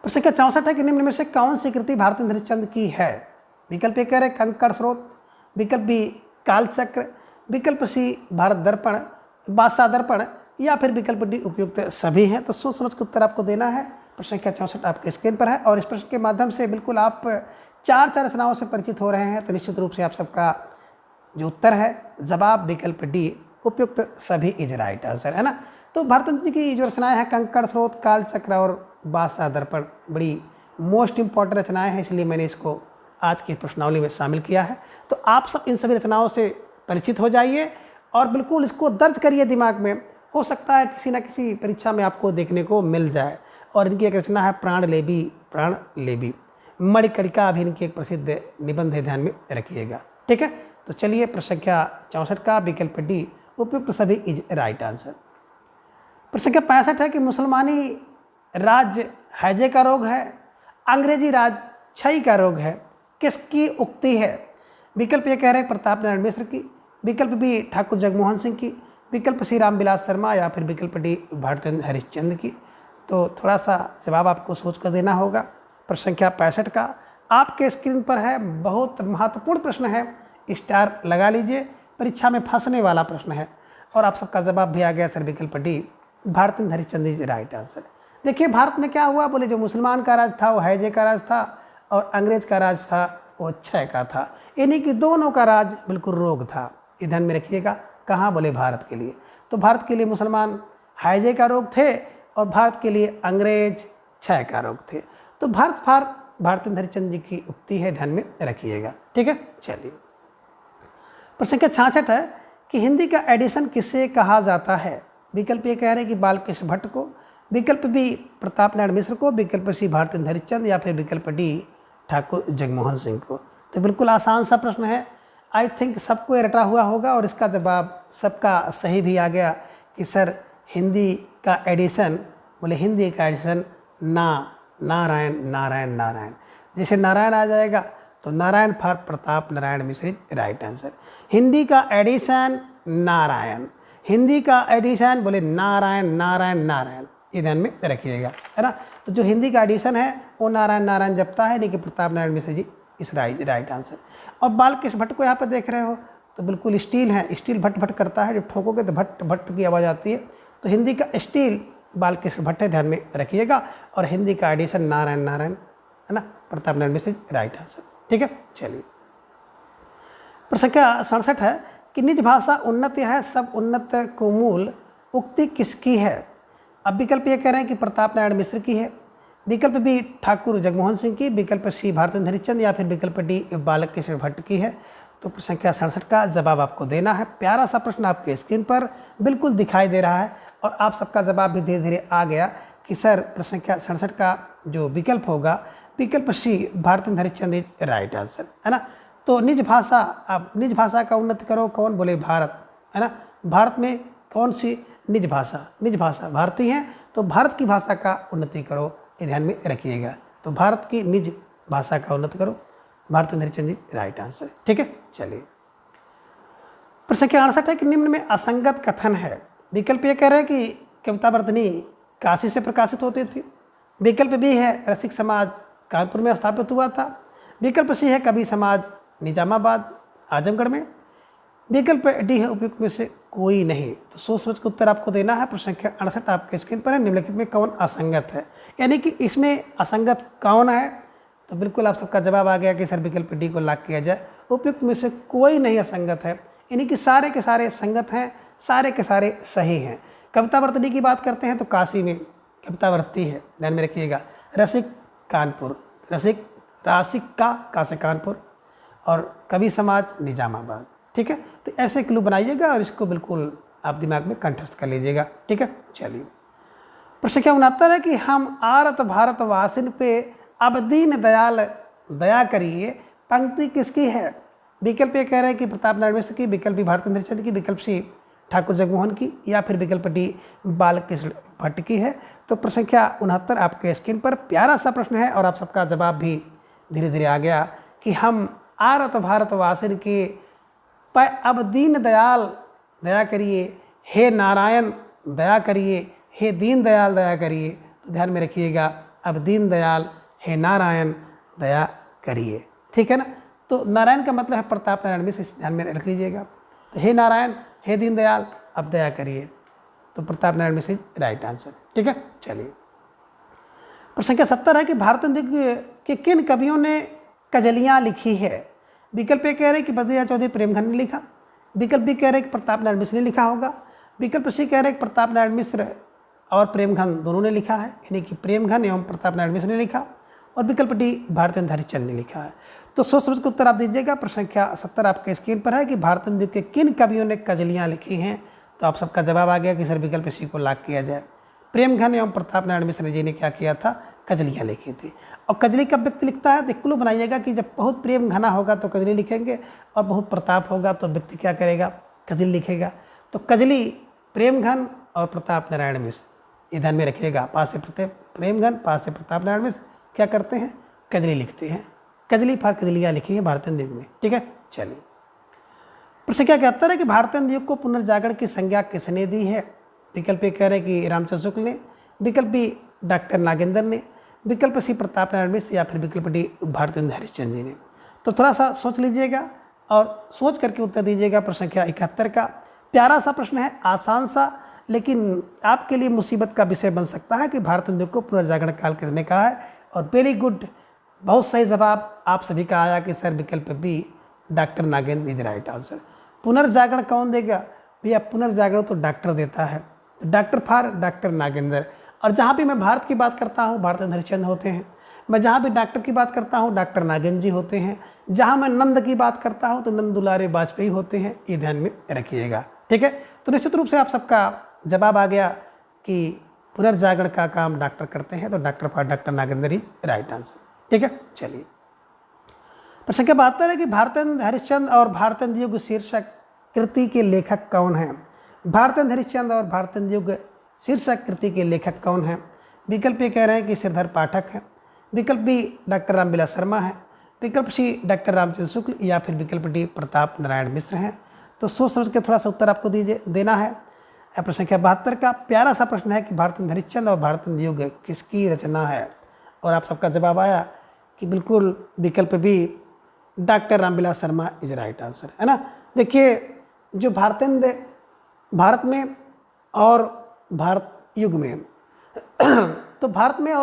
प्रश्न संख्या 64 है कि निम्न में से कौन सी कृति भारतेंद्र हरिश्चंद्र की है। विकल्प ए कह रहे कंकड़ स्रोत, विकल्प बी कालचक्र, विकल्प सी भारत दर्पण, बादशाह दर्पण, या फिर विकल्प डी उपयुक्त सभी हैं। तो सोच समझ के उत्तर आपको देना है। प्रश्न संख्या 64 आपके स्क्रीन पर है और इस प्रश्न के माध्यम से बिल्कुल आप 4 रचनाओं से परिचित हो रहे हैं। तो निश्चित रूप से आप सबका जो उत्तर है, जवाब विकल्प डी उपयुक्त सभी इज राइट आंसर, है ना। तो भारतेंद्र जी की जो रचनाएं हैं कंकड़ स्रोत, कालचक्र और बादशाह दर्पण बड़ी मोस्ट इंपॉर्टेंट रचनाएं हैं, इसलिए मैंने इसको आज की प्रश्नावली में शामिल किया है। तो आप सब इन सभी रचनाओं से परिचित हो जाइए और बिल्कुल इसको दर्ज करिए दिमाग में। हो सकता है किसी न किसी परीक्षा में आपको देखने को मिल जाए। और इनकी एक रचना है प्राणलेबी, मणिकर्णिका भी इनकी एक प्रसिद्ध निबंध है, ध्यान में रखिएगा। ठीक है, तो चलिए प्रश्न संख्या 64 का विकल्प डी उपयुक्त सभी इज राइट आंसर। प्रश्न संख्या 65 है कि मुसलमानी राज हैजे का रोग है, अंग्रेजी राज क्षय का रोग है, किसकी उक्ति है। विकल्प ये कह रहे हैं प्रताप नारायण मिश्र की, विकल्प बी ठाकुर जगमोहन सिंह की, विकल्प सी रामविलास शर्मा, या फिर विकल्प डी भारतेंद्र हरिश्चंद्र की। तो थोड़ा सा जवाब आपको सोच कर देना होगा। प्रश्न संख्या 65 का आपके स्क्रीन पर है, बहुत महत्वपूर्ण प्रश्न है, स्टार लगा लीजिए, परीक्षा में फंसने वाला प्रश्न है। और आप सबका जवाब भी आ गया सर विकल्प D Bharatendra Harishchandra is right answer. देखिए भारत में क्या हुआ, बोले जो मुसलमान का राज था वो हैजे का राज था और अंग्रेज का राज था वो क्षय का था। यानी कि दोनों का राज बिल्कुल रोग था। ये ध्यान में रखिएगा। कहाँ, बोले भारत के लिए। तो भारत के लिए मुसलमान हैजे का रोग थे और भारत के लिए अंग्रेज क्षय का रोग थे। तो भारतेंद्र हरिश्चंद्र जी की उक्ति है, ध्यान में रखिएगा। ठीक है, चलिए। प्रश्न संख्या 66 है कि हिंदी का एडिशन किसे कहा जाता है। विकल्प ये कह रहे हैं कि बालकृष्ण भट्ट को, विकल्प बी प्रताप नारायण मिश्र को, विकल्प सी भारतेंद्र हरिश्चंद्र, या फिर विकल्प डी ठाकुर जगमोहन सिंह को। तो बिल्कुल आसान सा प्रश्न है, आई थिंक सबको ये रटा हुआ होगा और इसका जवाब सबका सही भी आ गया कि सर हिंदी का एडिशन, बोले हिंदी का एडिशन नारायण नारायण नारायण। जैसे नारायण आ जाएगा तो Narayan for Pratap Narayan Mishra right answer. Hindi का एडिशन नारायण, हिंदी का एडिशन बोले नारायण नारायण नारायण, ये ध्यान में रखिएगा, है ना। तो जो हिंदी का एडिशन है वो नारायण नारायण जपता है, लेकिन प्रताप नारायण मिश्र जी इस राइट आंसर। और बालकृष्ण भट्ट को यहाँ पर देख रहे हो तो बिल्कुल स्टील है, स्टील भट्ट भट्ट करता है, जब ठोकोगे तो भट्ट भट्ट की आवाज़ आती है। तो हिंदी का स्टील बालकृष्ण भट्ट है, ध्यान में रखिएगा। और हिंदी का एडिशन नारायण नारायण, है ना, प्रताप नारायण मिश्र राइट आंसर। ठीक है, चलिए प्रश्न संख्या 67 है कि निज भाषा उन्नत है सब उन्नत को मूल उक्ति किसकी है। अब विकल्प ये कह रहे हैं कि प्रताप नारायण मिश्र की है, विकल्प बी ठाकुर जगमोहन सिंह की, विकल्प सी भारतेंद्र हरिश्चंद्र, या फिर विकल्प डी बालकृष्ण भट्ट की है। तो प्रश्न संख्या 67 का जवाब आपको देना है। प्यारा सा प्रश्न आपके स्क्रीन पर बिल्कुल दिखाई दे रहा है और आप सबका जवाब भी धीरे धीरे आ गया कि सर प्रश्न संख्या 67 का जो विकल्प होगा विकल्प सी भारतेंद्र हरिश्चंद्र राइट आंसर, है ना। तो निज भाषा, आप निज भाषा का उन्नति करो, कौन बोले भारत, है ना। भारत में कौन सी निज भाषा भारतीय है, तो भारत की भाषा का उन्नति करो, ये ध्यान में रखिएगा। तो भारत की निज भाषा का उन्नति करो, भारतेंद्र हरिश्चंद्र राइट आंसर। ठीक है, चलिए प्रश्न संख्या 68 है कि निम्न में असंगत कथन है। विकल्प ये कह रहे हैं कि कवितावर्तनी काशी से प्रकाशित होती थी, विकल्प बी है रसिक समाज कानपुर में स्थापित हुआ था, विकल्प सी है कवि समाज निजामाबाद आजमगढ़ में, विकल्प डी है उपयुक्त में से कोई नहीं। तो सोच समझ के उत्तर आपको देना है। प्रश्न संख्या 68 आपके स्क्रीन पर है, निम्नलिखित में कौन असंगत है, यानी कि इसमें असंगत कौन है। तो बिल्कुल आप सबका जवाब आ गया कि सर विकल्प डी को लॉक किया जाए, उपयुक्त में से कोई नहीं असंगत है, यानी कि सारे के सारे संगत हैं, सारे के सारे सही हैं। कवितावर्तनी की बात करते हैं तो काशी में कवितावर्ती है, ध्यान में रखिएगा। रसिक कानपुर, रासिक का काशी कानपुर, और कवि समाज निजामाबाद। ठीक है, तो ऐसे क्लू बनाइएगा और इसको बिल्कुल आप दिमाग में कंठस्थ कर लीजिएगा। ठीक है, चलिए प्रश्न क्या 69 है कि हम आरत भारत वासिन पे अब दीन दयाल दया करिए, पंक्ति किसकी है। विकल्प ये कह रहे हैं कि प्रताप नारायण मिश्र की, विकल्प बी भारतेंद्र हरिश्चंद्र की, विकल्प सी ठाकुर जगमोहन की, या फिर विकल्प डी बालकृष्ण भट्ट की है। तो प्रश्न संख्या 69 आपके स्क्रीन पर प्यारा सा प्रश्न है और आप सबका जवाब भी धीरे धीरे आ गया कि हम आरत भारत वासिन के अब दीन दयाल दया करिए, हे नारायण दया करिए, हे दीन दयाल दया करिए। तो ध्यान में रखिएगा, अब दीन दयाल हे नारायण दया करिए। ठीक है ना, तो नारायण का मतलब है प्रताप नारायण मिश्र, ध्यान में रख लीजिएगा। तो हे नारायण हे दीनदयाल अब दया करिए, तो प्रताप नारायण मिश्र राइट आंसर। ठीक है, चलिए प्रश्न संख्या 70 है कि भारतेंद्र के किन कवियों ने कजलियाँ लिखी है। विकल्प ए कह रहे कि बद्रीनाथ चौधरी प्रेमघन ने लिखा, विकल्प बी कह रहे कि प्रताप नारायण मिश्र ने लिखा होगा, विकल्प सी कह रहे कि प्रताप नारायण मिश्र और प्रेमघन दोनों ने लिखा है, यानी कि प्रेमघन एवं प्रताप नारायण मिश्र ने लिखा, और विकल्प डी भारतेंद्र हरिश्चंद्र ने लिखा है। तो सोच समझ के उत्तर आप दीजिएगा। प्रश्न संख्या 70 आपके स्क्रीन पर है कि भारतेंद्र के किन कवियों ने कजलियाँ लिखी हैं। तो आप सबका जवाब आ गया कि सर विकल्प सी को लॉक किया जाए। प्रेमघन एवं प्रताप नारायण मिश्र जी ने क्या किया था, कजलियाँ लिखी थी। और कजली कब व्यक्ति लिखता है, तो क्लू बनाइएगा कि जब बहुत प्रेम घना होगा तो कजली लिखेंगे, और बहुत प्रताप होगा तो व्यक्ति क्या करेगा, कजली लिखेगा। तो कजली प्रेमघन और प्रताप नारायण मिश्र, ये ध्यान में रखिएगा। पास से प्रेमघन, पास से प्रताप नारायण मिश्र क्या करते हैं, कजली लिखते हैं। कजली फॉर कजलियाँ लिखी है भारतेंद्र युग में। ठीक है, चलिए प्रश्न क्या कहता है कि भारतेंद्र युग को पुनर्जागरण की संज्ञा किसने दी है। विकल्प ए कह रहे हैं कि रामचंद्र शुक्ल ने, विकल्प बी डॉक्टर नागेंद्र ने, विकल्प सी प्रताप नारायण मिश्र, या फिर विकल्प डी भारतेंद्र हरिश्चंद्र जी ने। तो थोड़ा सा सोच लीजिएगा और सोच करके उत्तर दीजिएगा। प्रश्न संख्या 71 का प्यारा सा प्रश्न है, आसान सा, लेकिन आपके लिए मुसीबत का विषय बन सकता है कि भारतेंद्र युग को पुनर्जागरण काल किसने कहा है। और वेरी गुड, बहुत सही जवाब आप सभी का आया कि सर विकल्प B doctor Nagendra is right answer. पुनर्जागरण कौन देगा भैया, पुनर्जागरण तो डॉक्टर देता है, तो डॉक्टर फॉर डॉक्टर नागेंद्र। और जहाँ भी मैं भारत की बात करता हूँ भारतेंद्र हरिश्चंद्र होते हैं, मैं जहाँ भी डॉक्टर की बात करता हूँ डॉक्टर नागेंद्र जी होते हैं, जहाँ मैं नंद की बात करता हूँ तो नंद दुलारे वाजपेयी होते हैं, ये ध्यान में रखिएगा। ठीक है, तो निश्चित रूप से आप सबका जवाब आ गया कि पुनर्जागरण का काम डॉक्टर करते हैं, तो doctor for doctor Nagendra he right answer. ठीक है, चलिए प्रश्न संख्या 72 है कि भारतेंद्र हरिश्चंद्र और भारतेंद्र युग शीर्षक कृति के लेखक कौन हैं? भारतेंद्र हरिश्चंद्र और भारतेंद्र युग शीर्षक कृति के लेखक कौन हैं? विकल्प ए कह रहे हैं कि श्रीधर पाठक है, विकल्प बी डॉक्टर रामविलास शर्मा है, विकल्प सी डॉक्टर रामचंद्र शुक्ल या फिर विकल्प डी प्रताप नारायण मिश्र हैं। तो सोच समझ के थोड़ा सा उत्तर आपको देना है। प्रश्न संख्या 72 का प्यारा सा प्रश्न है कि भारतेंद्र हरिश्चंद्र और भारतेंद्र युग किसकी रचना है? और आप सबका जवाब आया कि बिल्कुल विकल्प B doctor Ramvilas Sharma is right answer, है ना। देखिए, जो भारत में और भारत युग में तो भारत में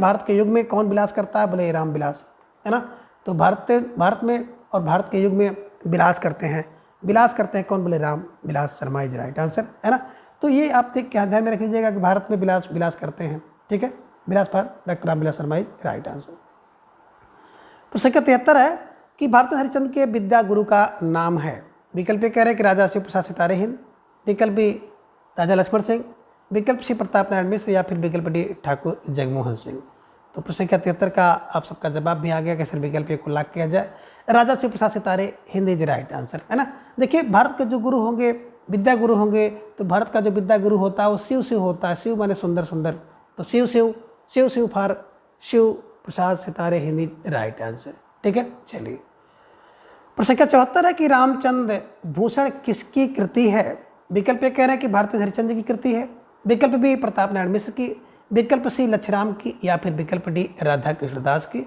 भारत के युग में कौन विलास करता है? बोले रामविलास, है ना। तो भारत में और भारत के युग में विलास करते हैं कौन? बोले Ramvilas Sharma is right answer, है ना। तो ये आप ध्यान में रख लीजिएगा कि भारत में विलास करते हैं, ठीक है। विलास पर doctor Ramvilas Sharma is right answer. प्रश्न संख्या 73 है कि भारतेंद्र हरिश्चंद्र के विद्या गुरु का नाम है। विकल्प कह रहे हैं कि राजा शिव प्रसाद सितारे हिंद, विकल्प बी राजा लक्ष्मण सिंह, विकल्प सी प्रताप नारायण मिश्र या फिर विकल्प डी ठाकुर जगमोहन सिंह। तो प्रश्न संख्या 73 का आप सबका जवाब भी आ गया कि सर विकल्प को लॉक किया जाए, राजा शिव प्रसाद सितारे हिंद इज राइट आंसर, है ना। देखिए, भारत के जो गुरु होंगे, विद्या गुरु होंगे, तो भारत का जो विद्या गुरु होता है वो शिव होता है। शिव माने सुंदर, तो शिव फॉर शिव प्रसाद सितारे हिंद इज राइट आंसर, ठीक है। चलिए, प्रश्न संख्या 74 है कि रामचंद्र भूषण किसकी कृति है? विकल्प कह रहे हैं कि भारतेंद्र हरिश्चंद्र की कृति है, विकल्प बी प्रताप नारायण मिश्र की, विकल्प सी लच्छराम की या फिर विकल्प डी राधा कृष्णदास की।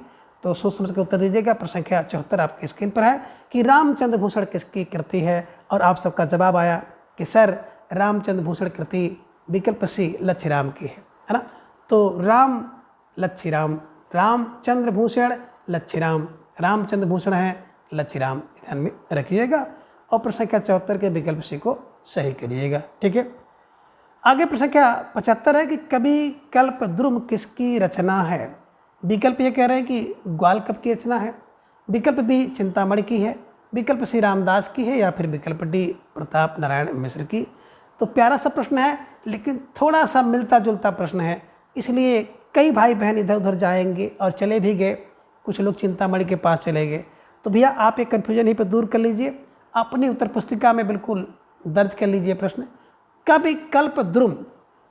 तो सोच समझ के उत्तर दीजिएगा। प्रश्न संख्या 74 आपकी स्क्रीन पर है कि रामचंद्र भूषण किसकी कृति है, और आप सबका जवाब आया कि सर रामचंद्र भूषण कृति विकल्प सी लच्छराम की है ना। तो रामचंद्र भूषण लच्छराम, रामचंद्र भूषण है लच्छराम, ध्यान में रखिएगा। और प्रश्न संख्या 74 के विकल्प सी को सही करिएगा, ठीक है। आगे प्रश्न संख्या 75 है कि कवि कल्पद्रुम किसकी रचना है? विकल्प ये कह रहे हैं कि ग्वाल कवि की रचना है, विकल्प बी चिंतामणि की है, विकल्प सी रामदास की है या फिर विकल्प डी प्रताप नारायण मिश्र की। तो प्यारा सा प्रश्न है, लेकिन थोड़ा सा मिलता जुलता प्रश्न है, इसलिए कई भाई बहन इधर उधर जाएंगे और चले भी गए, कुछ लोग चिंतामणि के पास चले गए। तो भैया आप एक कन्फ्यूजन यहीं पर दूर कर लीजिए, अपनी उत्तर पुस्तिका में बिल्कुल दर्ज कर लीजिए प्रश्न। कवि कल्पद्रुम,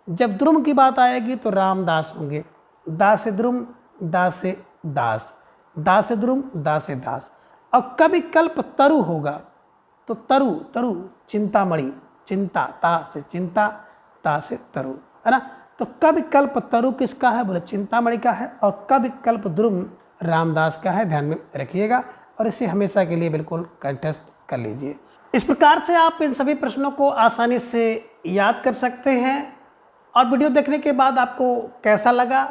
जब द्रुम की बात आएगी तो रामदास होंगे, दास से द्रुम, दास से दास, दास से द्रुम, दास से दास। और कवि कल्प तरु होगा तो तरु चिंतामणि, चिंता ता से चिंता, ता से तरु, है ना। तो कवि कल्प तरु किसका है? बोले चिंतामणि का है। और कवि कल्प द्रुम रामदास का है, ध्यान में रखिएगा और इसे हमेशा के लिए बिल्कुल कंठस्थ कर लीजिए। इस प्रकार से आप इन सभी प्रश्नों को आसानी से याद कर सकते हैं। और वीडियो देखने के बाद आपको कैसा लगा,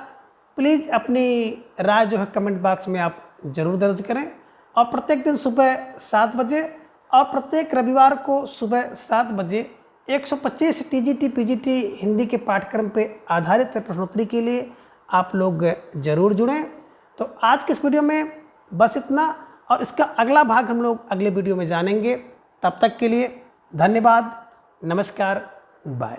प्लीज़ अपनी राय जो है कमेंट बॉक्स में आप ज़रूर दर्ज करें। और प्रत्येक दिन सुबह 7 बजे और प्रत्येक रविवार को सुबह 7 बजे 125 TGT PGT हिंदी के पाठ्यक्रम पे आधारित प्रश्नोत्तरी के लिए आप लोग ज़रूर जुड़ें। तो आज के इस वीडियो में बस इतना, और इसका अगला भाग हम लोग अगले वीडियो में जानेंगे। तब तक के लिए धन्यवाद, नमस्कार, बाय।